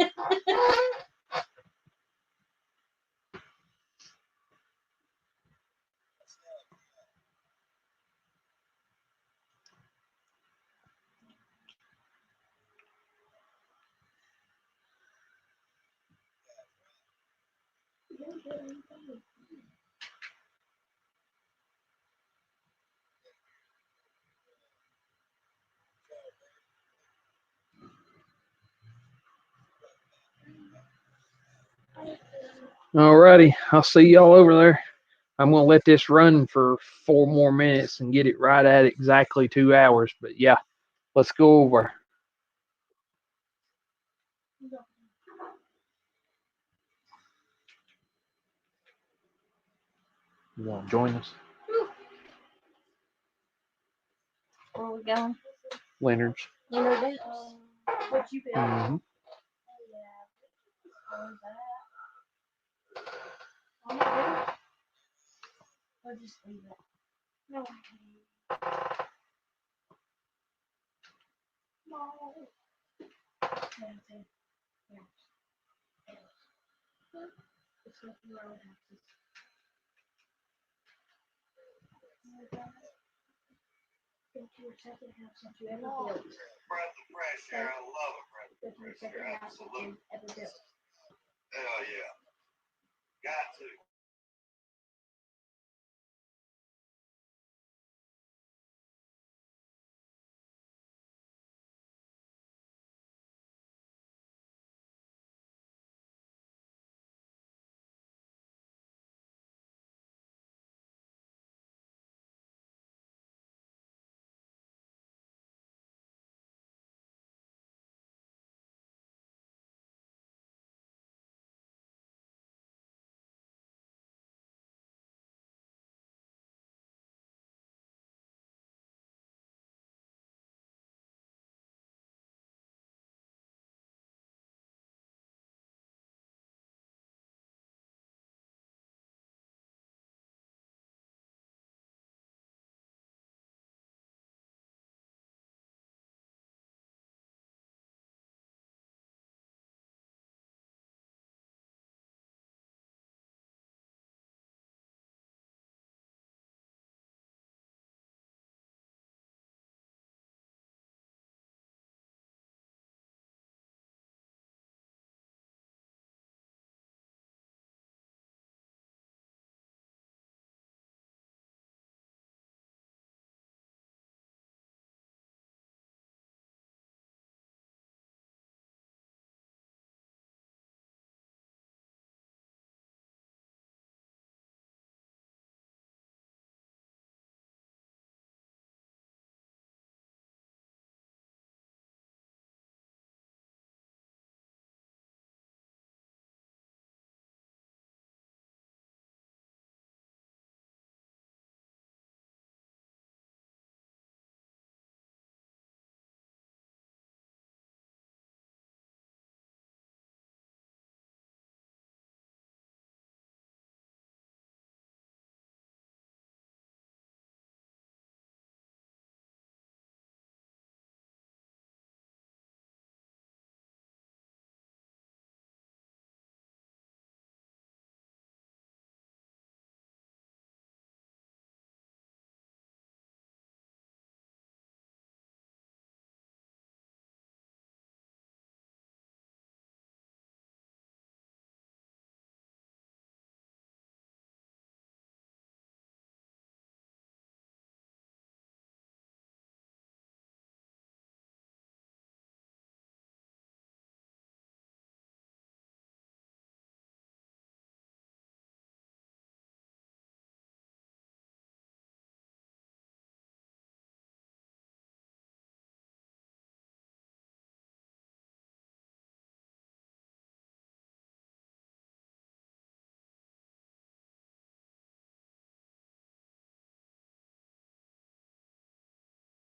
Alrighty, I'll see y'all over there. I'm gonna let this run for 4 more minutes and get it right at exactly 2 hours. But yeah, let's go over. You want to join us? Where are we going? Leonard's. Leonard, what you got? Mm-hmm. Or just leave it. No. No. It's nothing wrong with houses. Think your second house that you ever built. Breath of fresh air. I love a breath of Think your fresh second air. house that you ever built. Hell yeah. Got to.